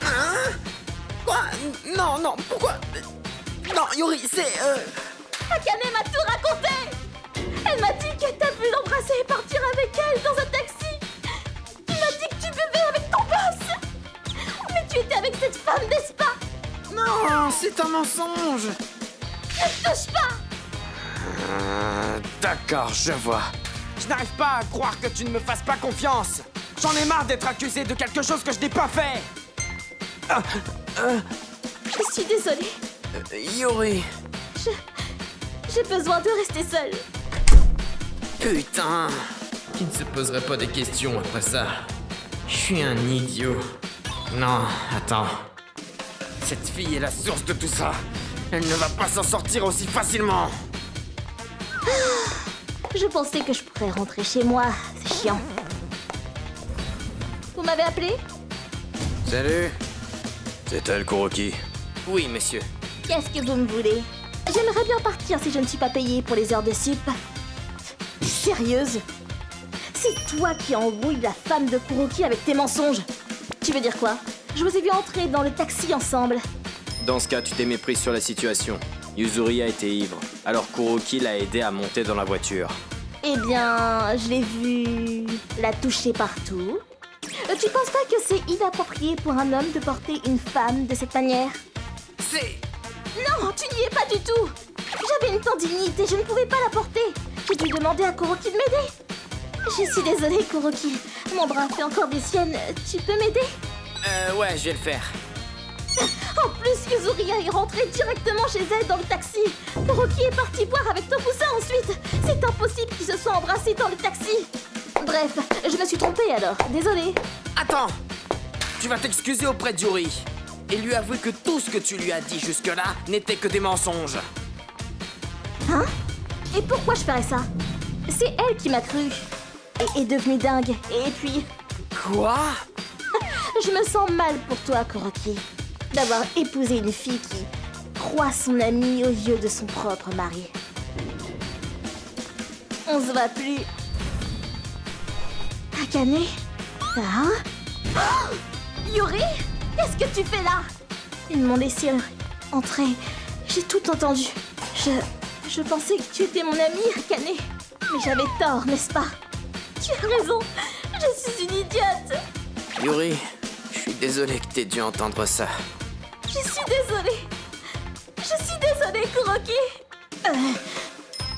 Hein? Quoi? Non, pourquoi? Non, Yuri, c'est... Akane m'a tout raconté. Elle m'a dit que t'as pu l'embrasser et partir avec elle dans un taxi. Tu m'as dit que tu buvais avec ton boss. Mais tu étais avec cette femme, n'est-ce pas? Non, C'est un mensonge. Ne touche pas! D'accord, je vois. Je n'arrive pas à croire que tu ne me fasses pas confiance. J'en ai marre d'être accusé de quelque chose que je n'ai pas fait. Je suis désolée. Yuri. J'ai besoin de rester seule. Putain. Qui ne se poserait pas des questions après ça? Je suis un idiot. Non, attends. Cette fille est la source de tout ça. Elle ne va pas s'en sortir aussi facilement. Je pensais que je pourrais rentrer chez moi. C'est chiant. Vous m'avez appelé? Salut. C'est elle, Kuroki. Oui, monsieur. Qu'est-ce que vous me voulez? J'aimerais bien partir si je ne suis pas payée pour les heures de sup. Sérieuse? C'est toi qui embrouilles la femme de Kuroki avec tes mensonges. Tu veux dire quoi? Je vous ai vu entrer dans le taxi ensemble. Dans ce cas, tu t'es mépris sur la situation. Yuzuri a été ivre, alors Kuroki l'a aidé à monter dans la voiture. Eh bien, je l'ai vu la toucher partout. Tu penses pas que c'est inapproprié pour un homme de porter une femme de cette manière? C'est... Non, tu n'y es pas du tout. J'avais une tendinite et je ne pouvais pas la porter. J'ai dû demander à Kuroki de m'aider. Je suis désolée, Kuroki. Mon bras fait encore des siennes. Tu peux m'aider? Ouais, je vais le faire. En plus, Yuzuri est rentrée directement chez elle dans le taxi. Kuroki est parti boire avec Tokusa ensuite. C'est impossible qu'ils se soient embrassés dans le taxi. Bref, je me suis trompée alors. Désolée. Attends. Tu vas t'excuser auprès de Yuri. Et lui avouer que tout ce que tu lui as dit jusque-là n'était que des mensonges. Hein? Et pourquoi je ferais ça? C'est elle qui m'a cru. Et est devenue dingue. Et puis... Quoi? Je me sens mal pour toi, Kuroki. D'avoir épousé une fille qui croit son amie aux yeux de son propre mari. On se voit plus. Akane? Hein? Oh! Yuri? Qu'est-ce que tu fais là? Ils m'ont laissé entrer. J'ai tout entendu. Je pensais que tu étais mon ami, Akane. Mais j'avais tort, n'est-ce pas? Tu as raison. Je suis une idiote. Yuri, je suis désolé que t'aies dû entendre ça. Je suis désolée. Je suis désolée, Kuroki.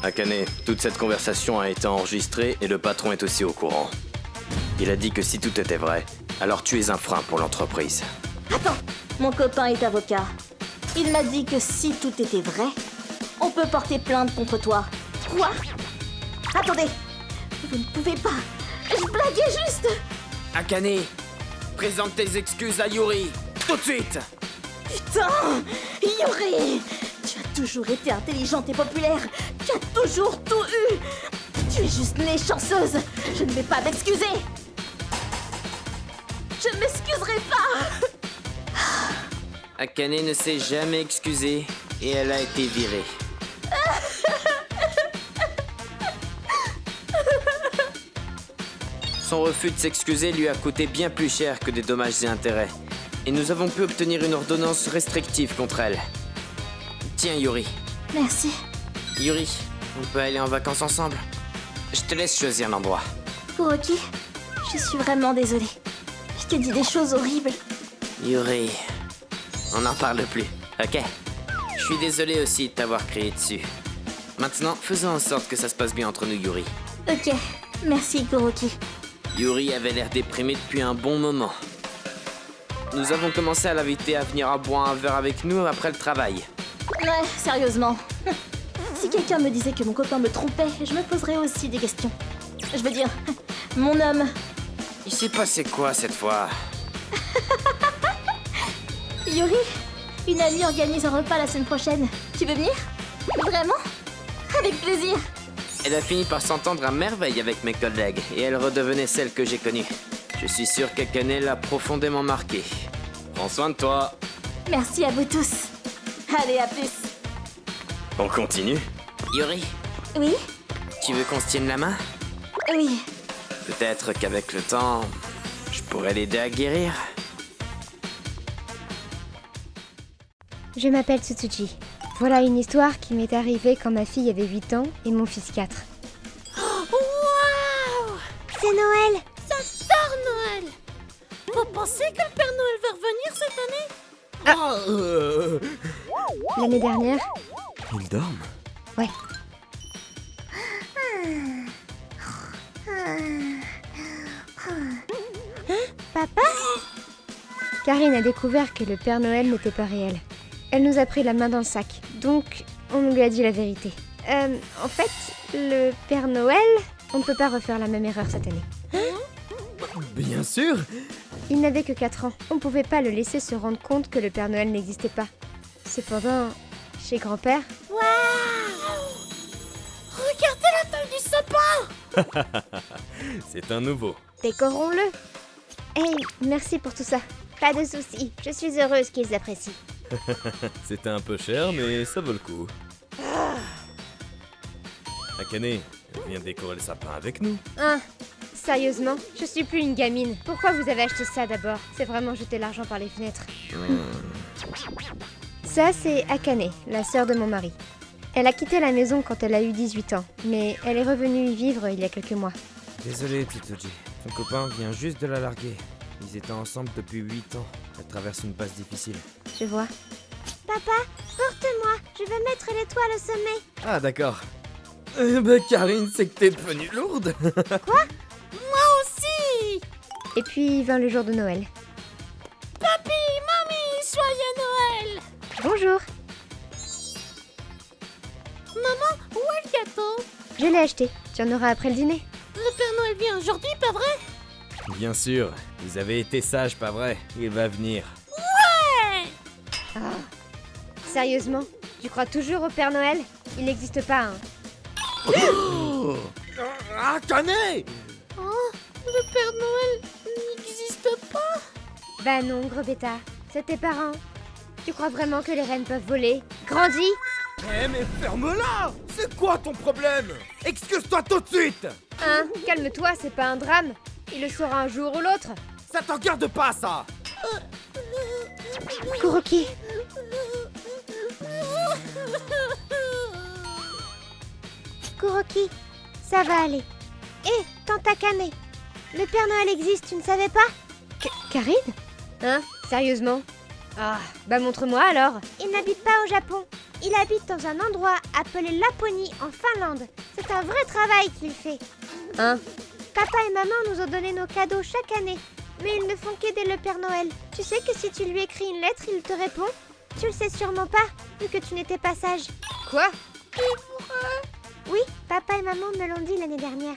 Akane, toute cette conversation a été enregistrée et le patron est aussi au courant. Il a dit que si tout était vrai, alors tu es un frein pour l'entreprise. Attends, mon copain est avocat. Il m'a dit que si tout était vrai, on peut porter plainte contre toi. Quoi? Attendez, vous ne pouvez pas. Je blaguais juste. Akane, présente tes excuses à Yuri, tout de suite. Putain, Yuri, tu as toujours été intelligente et populaire. Tu as toujours tout eu. Tu es juste née chanceuse. Je ne vais pas m'excuser. Je ne m'excuserai pas. Akane ne s'est jamais excusée et elle a été virée. Son refus de s'excuser lui a coûté bien plus cher que des dommages et intérêts. Et nous avons pu obtenir une ordonnance restrictive contre elle. Tiens, Yuri. Merci. Yuri, on peut aller en vacances ensemble? Je te laisse choisir l'endroit. Kuroki, je suis vraiment désolée. Je t'ai dit des choses horribles. Yuri, on n'en parle plus, ok? Je suis désolé aussi de t'avoir crié dessus. Maintenant, faisons en sorte que ça se passe bien entre nous, Yuri. Ok, merci Kuroki. Yuri avait l'air déprimé depuis un bon moment. Nous avons commencé à l'inviter à venir à boire un verre avec nous après le travail. Ouais, sérieusement. Si quelqu'un me disait que mon copain me trompait, je me poserais aussi des questions. Je veux dire, mon homme... Il s'est passé quoi cette fois? Yuri, une amie organise un repas la semaine prochaine. Tu veux venir? Vraiment? Avec plaisir. Elle a fini par s'entendre à merveille avec mes collègues et elle redevenait celle que j'ai connue. Je suis sûr qu'Akane l'a profondément marquée. Prends soin de toi. Merci à vous tous. Allez, à plus. On continue? Yuri, Oui? tu veux qu'on se tienne la main? Oui. Peut-être qu'avec le temps, je pourrais l'aider à guérir. Je m'appelle Tsutsuchi. Voilà une histoire qui m'est arrivée quand ma fille avait 8 ans et mon fils 4. Waouh! C'est Noël! J'adore Noël! Vous pensez que le Père Noël va revenir cette année? L'année dernière. Ils dorment? Ouais. Papa? Karine a découvert que le Père Noël n'était pas réel. Elle nous a pris la main dans le sac, donc on lui a dit la vérité. En fait, le Père Noël, on ne peut pas refaire la même erreur cette année. Bien sûr. Il n'avait que 4 ans. On ne pouvait pas le laisser se rendre compte que le Père Noël n'existait pas. Cependant, chez grand-père... Regardez la taille du sapin! C'est un nouveau. Décorons-le. Hey, merci pour tout ça. Pas de soucis, je suis heureuse qu'ils apprécient. C'était un peu cher, mais ça vaut le coup. Akane, viens décorer le sapin avec nous. Hein? Sérieusement, je suis plus une gamine. Pourquoi vous avez acheté ça d'abord? C'est vraiment jeter l'argent par les fenêtres. Ça, c'est Akane, la sœur de mon mari. Elle a quitté la maison quand elle a eu 18 ans, mais elle est revenue y vivre il y a quelques mois. Désolé, Tsutoji. Ton copain vient juste de la larguer. Ils étaient ensemble depuis 8 ans. Elle traverse une passe difficile. Je vois. Papa, porte-moi, je veux mettre l'étoile au sommet. Ah, d'accord. Karine, c'est que t'es devenue lourde. Quoi? Moi aussi. Et puis vint le jour de Noël. Papi, mamie, joyeux Noël! Bonjour. Maman, où est le gâteau? Je l'ai acheté. Tu en auras après le dîner. Le Père Noël vient aujourd'hui, pas vrai? Bien sûr. Vous avez été sages, pas vrai? Il va venir. Ouais! Ah. Sérieusement? Tu crois toujours au Père Noël? Il n'existe pas, hein. Akane! Oh, le Père Noël n'existe pas? Bah non, gros bêta. C'est tes parents. Tu crois vraiment que les reines peuvent voler? Grandis! Eh mais ferme-la! C'est quoi ton problème? Excuse-toi tout de suite! Hein? Calme-toi, c'est pas un drame. Il le saura un jour ou l'autre. Ça t'en regarde pas, ça! Kuroki! Kuroki, ça va aller. Hé, tante Akane, le Père Noël existe, tu ne savais pas? Karine? Hein? Sérieusement? Ah, bah montre-moi alors. Il n'habite pas au Japon. Il habite dans un endroit appelé Laponie, en Finlande. C'est un vrai travail qu'il fait. Hein? Papa et maman nous ont donné nos cadeaux chaque année. Mais ils ne font qu'aider le Père Noël. Tu sais que si tu lui écris une lettre, il te répond? Tu le sais sûrement pas, vu que tu n'étais pas sage. Quoi? Oui, papa et maman me l'ont dit l'année dernière.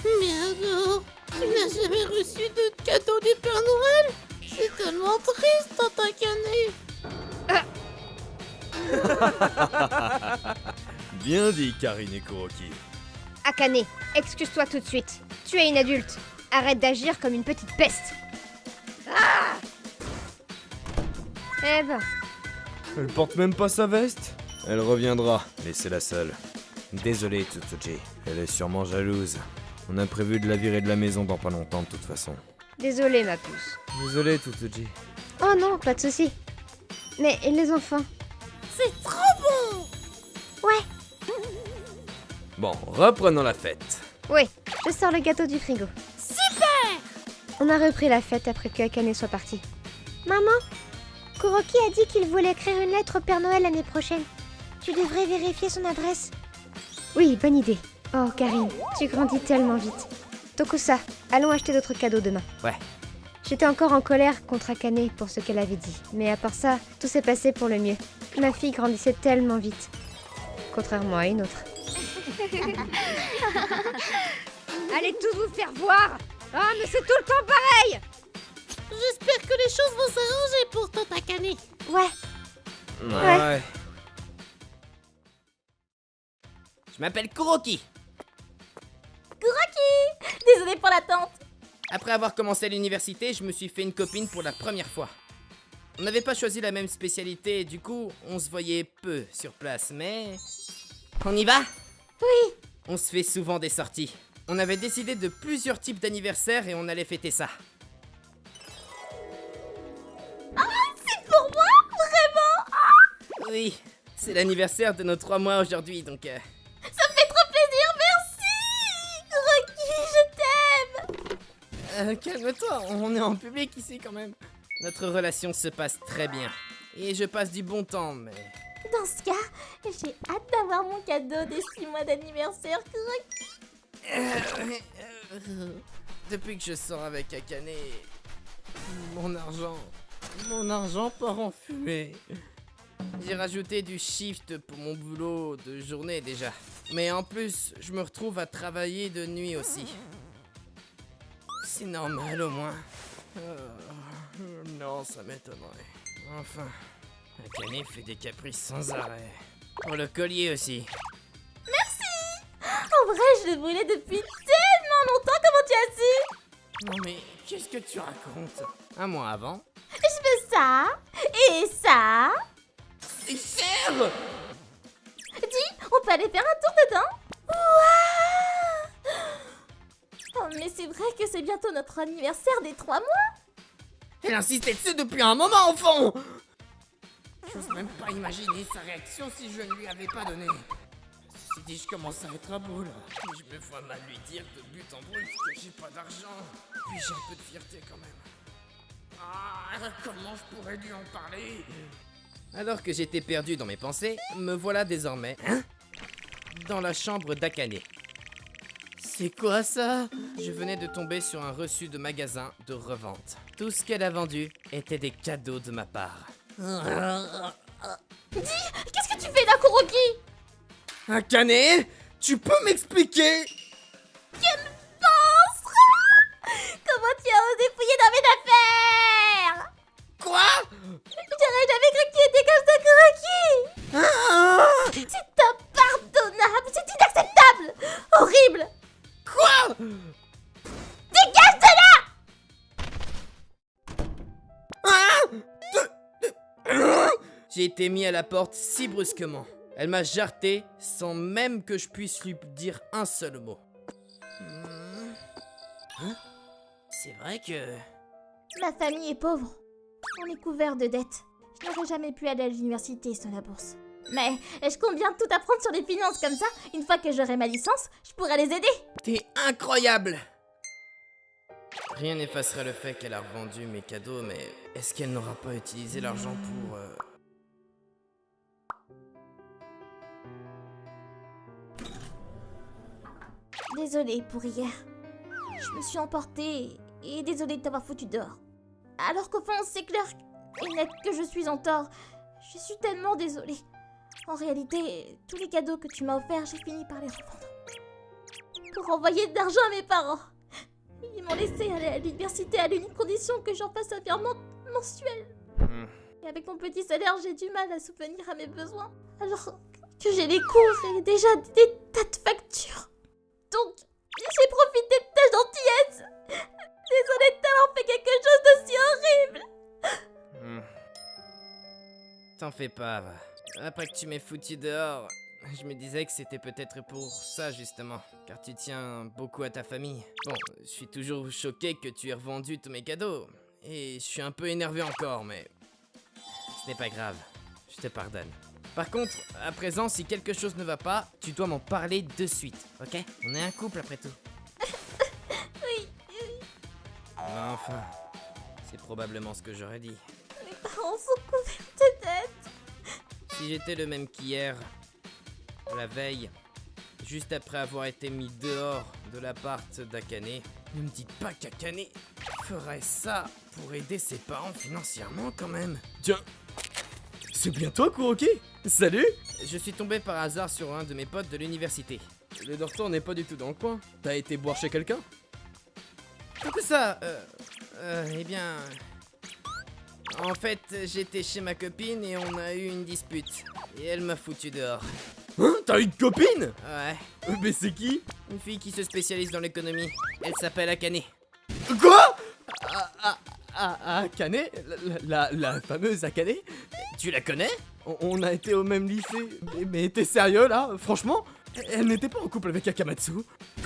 Mais alors, tu n'as jamais reçu de cadeau du Père Noël? C'est tellement triste, tante Akane. Bien dit, Karine et Kuroki. Akane, excuse-toi tout de suite. Tu es une adulte. Arrête d'agir comme une petite peste. Ah! Eh ben, Elle porte même pas sa veste? Elle reviendra, laissez-la seule. Désolé, Tsutsuji. Elle est sûrement jalouse. On a prévu de la virer de la maison dans pas longtemps de toute façon. désolée ma puce. Désolé, Tsutsuji. Oh non, pas de souci. Mais et les enfants? C'est trop bon! Ouais, Bon, reprenons la fête. oui, je sors le gâteau du frigo. Super! On a repris la fête après que Akane soit partie. Maman, Kuroki a dit qu'il voulait écrire une lettre au Père Noël l'année prochaine. Tu devrais vérifier son adresse. Oui, bonne idée. Oh, Karine, tu grandis tellement vite. Tokusa, allons acheter d'autres cadeaux demain. Ouais. J'étais encore en colère contre Akane pour ce qu'elle avait dit. Mais à part ça, tout s'est passé pour le mieux. Ma fille grandissait tellement vite. Contrairement à une autre. Allez tous vous faire voir! Ah, mais c'est tout le temps pareil! J'espère que les choses vont s'arranger pour tante Akane. Ouais. Ouais. Je m'appelle Kuroki. Désolée pour l'attente. Après avoir commencé l'université, je me suis fait une copine pour la première fois. On n'avait pas choisi la même spécialité, et du coup, on se voyait peu sur place, mais... On y va? Oui. On se fait souvent des sorties. On avait décidé de plusieurs types d'anniversaires et on allait fêter ça. C'est pour moi? Vraiment? Oui, c'est l'anniversaire de nos 3 mois aujourd'hui, donc... Ça me fait trop plaisir, merci! Kuroki, je t'aime! Calme-toi, on est en public ici quand même. Notre relation se passe très bien. et je passe du bon temps, mais... Dans ce cas, j'ai hâte d'avoir mon cadeau des 6 mois d'anniversaire. Depuis que je sors avec Akane, mon argent part en fumée. J'ai rajouté du shift pour mon boulot de journée déjà. Mais en plus, je me retrouve à travailler de nuit aussi. C'est normal au moins. Non, ça m'étonnerait. Enfin, Akane fait des caprices sans arrêt. Pour le collier aussi. En vrai, je le voulais depuis tellement longtemps, comment tu as su? Non mais, qu'est-ce que tu racontes? Un mois avant? Je veux ça, et ça. C'est cher! Dis, on peut aller faire un tour dedans? Waouh! Oh, mais c'est vrai que c'est bientôt notre anniversaire des 3 mois? Elle insistait dessus depuis un moment au fond! J'ose même pas imaginer sa réaction si je ne lui avais pas donné. Ceci dit, je commence à être à bout là. Je me vois mal lui dire de but en brut que j'ai pas d'argent. Puis j'ai un peu de fierté quand même. Ah, comment je pourrais lui en parler? Alors que j'étais perdu dans mes pensées, me voilà désormais, dans la chambre d'Akane. C'est quoi ça? Je venais de tomber sur un reçu de magasin de revente. Tout ce qu'elle a vendu était des cadeaux de ma part. Dis, qu'est-ce que tu fais là, Kuroki? Akane, tu peux m'expliquer? Quel monstre! Comment tu as osé fouiller dans mes affaires? Quoi? J'aurais jamais cru que tu étais comme ça, Kuroki! C'est impardonnable! C'est inacceptable! Horrible! Quoi? Dégage de là! J'ai été mis à la porte si brusquement. Elle m'a jarreté sans même que je puisse lui dire un seul mot. C'est vrai que... Ma famille est pauvre. On est couvert de dettes. Je n'aurais jamais pu aller à l'université sans la bourse. Mais je compte bien tout apprendre sur les finances comme ça. Une fois que j'aurai ma licence, je pourrai les aider. T'es incroyable! Rien n'effacera le fait qu'elle a revendu mes cadeaux, mais est-ce qu'elle n'aura pas utilisé l'argent pour... Désolée pour hier. Je me suis emportée et désolée de t'avoir foutu dehors. Alors qu'au fond, c'est clair et net que je suis en tort. Je suis tellement désolée. En réalité, tous les cadeaux que tu m'as offerts, j'ai fini par les revendre. Pour envoyer de l'argent à mes parents. Ils m'ont laissé aller à l'université à l'unique condition que j'en fasse un virement mensuel. Et avec mon petit salaire, j'ai du mal à subvenir à mes besoins. Alors que j'ai les cours et déjà des tas de factures. Donc, j'ai profité de ta gentillesse. Désolée de t'avoir fait quelque chose d'aussi horrible. T'en fais pas, va. Après que tu m'aies foutu dehors, je me disais que c'était peut-être pour ça justement, car tu tiens beaucoup à ta famille. Bon, je suis toujours choqué que tu aies revendu tous mes cadeaux, et je suis un peu énervé encore, mais ce n'est pas grave, je te pardonne. Par contre, à présent, si quelque chose ne va pas, tu dois m'en parler de suite, ok? On est un couple après tout. Oui. Enfin, c'est probablement ce que j'aurais dit. Mes parents sont couverts de dettes. Si j'étais le même qu'hier, la veille, juste après avoir été mis dehors de l'appart d'Akane, ne me dites pas qu'Akane ferait ça pour aider ses parents financièrement quand même. Tiens, c'est bien toi, Kuroki? Salut! Je suis tombé par hasard sur un de mes potes de l'université. Le dortoir n'est pas du tout dans le coin. T'as été boire chez quelqu'un? Tout ça, eh bien... En fait, j'étais chez ma copine et on a eu une dispute. Et elle m'a foutu dehors. Hein? T'as une copine? Ouais, Mais c'est qui? une fille qui se spécialise dans l'économie. Elle s'appelle Akane. Quoi? Akane? La fameuse Akane? Tu la connais? On a été au même lycée. Mais t'es sérieux là? Franchement? Elle n'était pas en couple avec Akamatsu.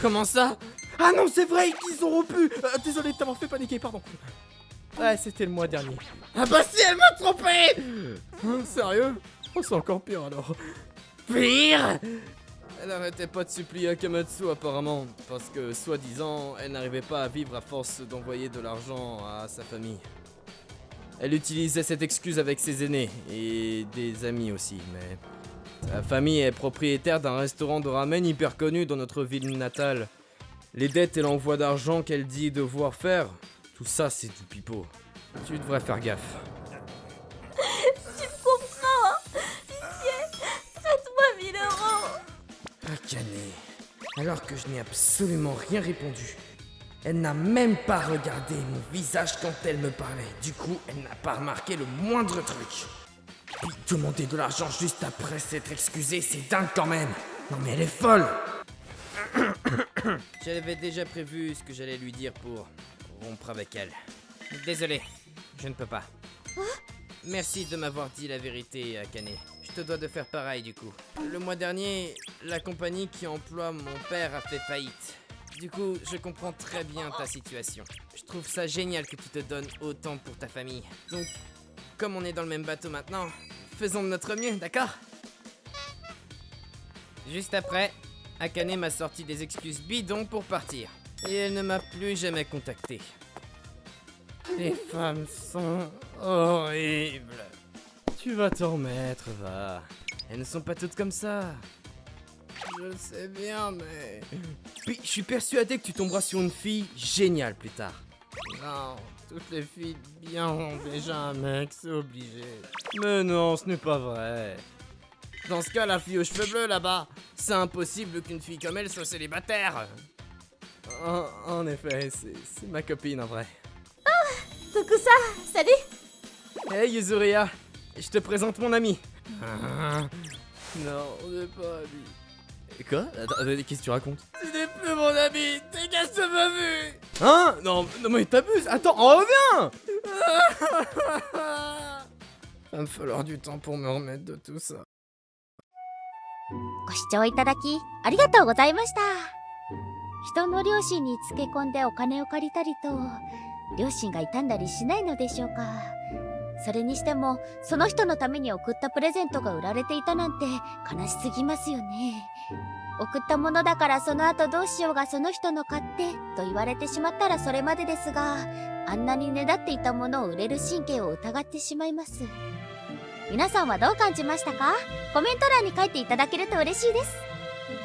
Comment ça? Ah non, c'est vrai qu'ils ont rompu. Désolé de t'avoir fait paniquer, pardon. Ouais, c'était le mois dernier. Ah bah si, elle m'a trompé! Hein, sérieux? Oh, c'est encore pire alors. Pire! Elle arrêtait pas de supplier Akamatsu apparemment, parce que soi-disant, elle n'arrivait pas à vivre à force d'envoyer de l'argent à sa famille. Elle utilisait cette excuse avec ses aînés et des amis aussi, mais sa famille est propriétaire d'un restaurant de ramen hyper connu dans notre ville natale. Les dettes et l'envoi d'argent qu'elle dit devoir faire, tout ça c'est du pipeau. Tu devrais faire gaffe. Tu me comprends, hein? Pitié, prête-moi 1000 €. Akane, alors que je n'ai absolument rien répondu. Elle n'a même pas regardé mon visage quand elle me parlait. Du coup, elle n'a pas remarqué le moindre truc. Puis demander de l'argent juste après s'être excusée, c'est dingue quand même. Non mais elle est folle. J'avais déjà prévu ce que j'allais lui dire pour rompre avec elle. Désolé, je ne peux pas. Merci de m'avoir dit la vérité, Akane. Je te dois de faire pareil du coup. Le mois dernier, la compagnie qui emploie mon père a fait faillite. Du coup, je comprends très bien ta situation. Je trouve ça génial que tu te donnes autant pour ta famille. Donc, comme on est dans le même bateau maintenant, faisons de notre mieux, d'accord? Juste après, Akane m'a sorti des excuses bidons pour partir. Et elle ne m'a plus jamais contacté. Les femmes sont horribles. Tu vas t'en remettre, va. Elles ne sont pas toutes comme ça. Je le sais bien, mais... Puis, je suis persuadé que tu tomberas sur une fille géniale plus tard. Non, toutes les filles bien ont déjà un mec, c'est obligé. Mais non, ce n'est pas vrai. Dans ce cas, la fille aux cheveux bleus là-bas, c'est impossible qu'une fille comme elle soit célibataire. En effet, c'est ma copine en vrai. Tokusa, salut. Hey Yuzuria, je te présente mon ami. Non, on n'est pas amis. Quoi? Attends, qu'est-ce que tu racontes? Tu n'es plus mon ami, dégage de ma vue. Hein? Non mais t'abuses, attends, on revient. Va me falloir du temps pour me remettre de tout ça. ご視聴いただきありがとうございました。人の両親につけ込んでお金を借りたりと、両親が傷んだりしないのでしょうか。それにしても、その人のために送ったプレゼントが売られていたなんて悲しすぎますよね。送ったものだからその後どうしようがその人の買ってと言われてしまったらそれまでですが、あんなにねだっていたものを売れる神経を疑ってしまいます。皆さんはどう感じましたか？コメント欄に書いていただけると嬉しいです。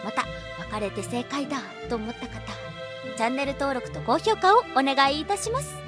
また、別れて正解だと思った方、チャンネル登録と高評価をお願いいたします。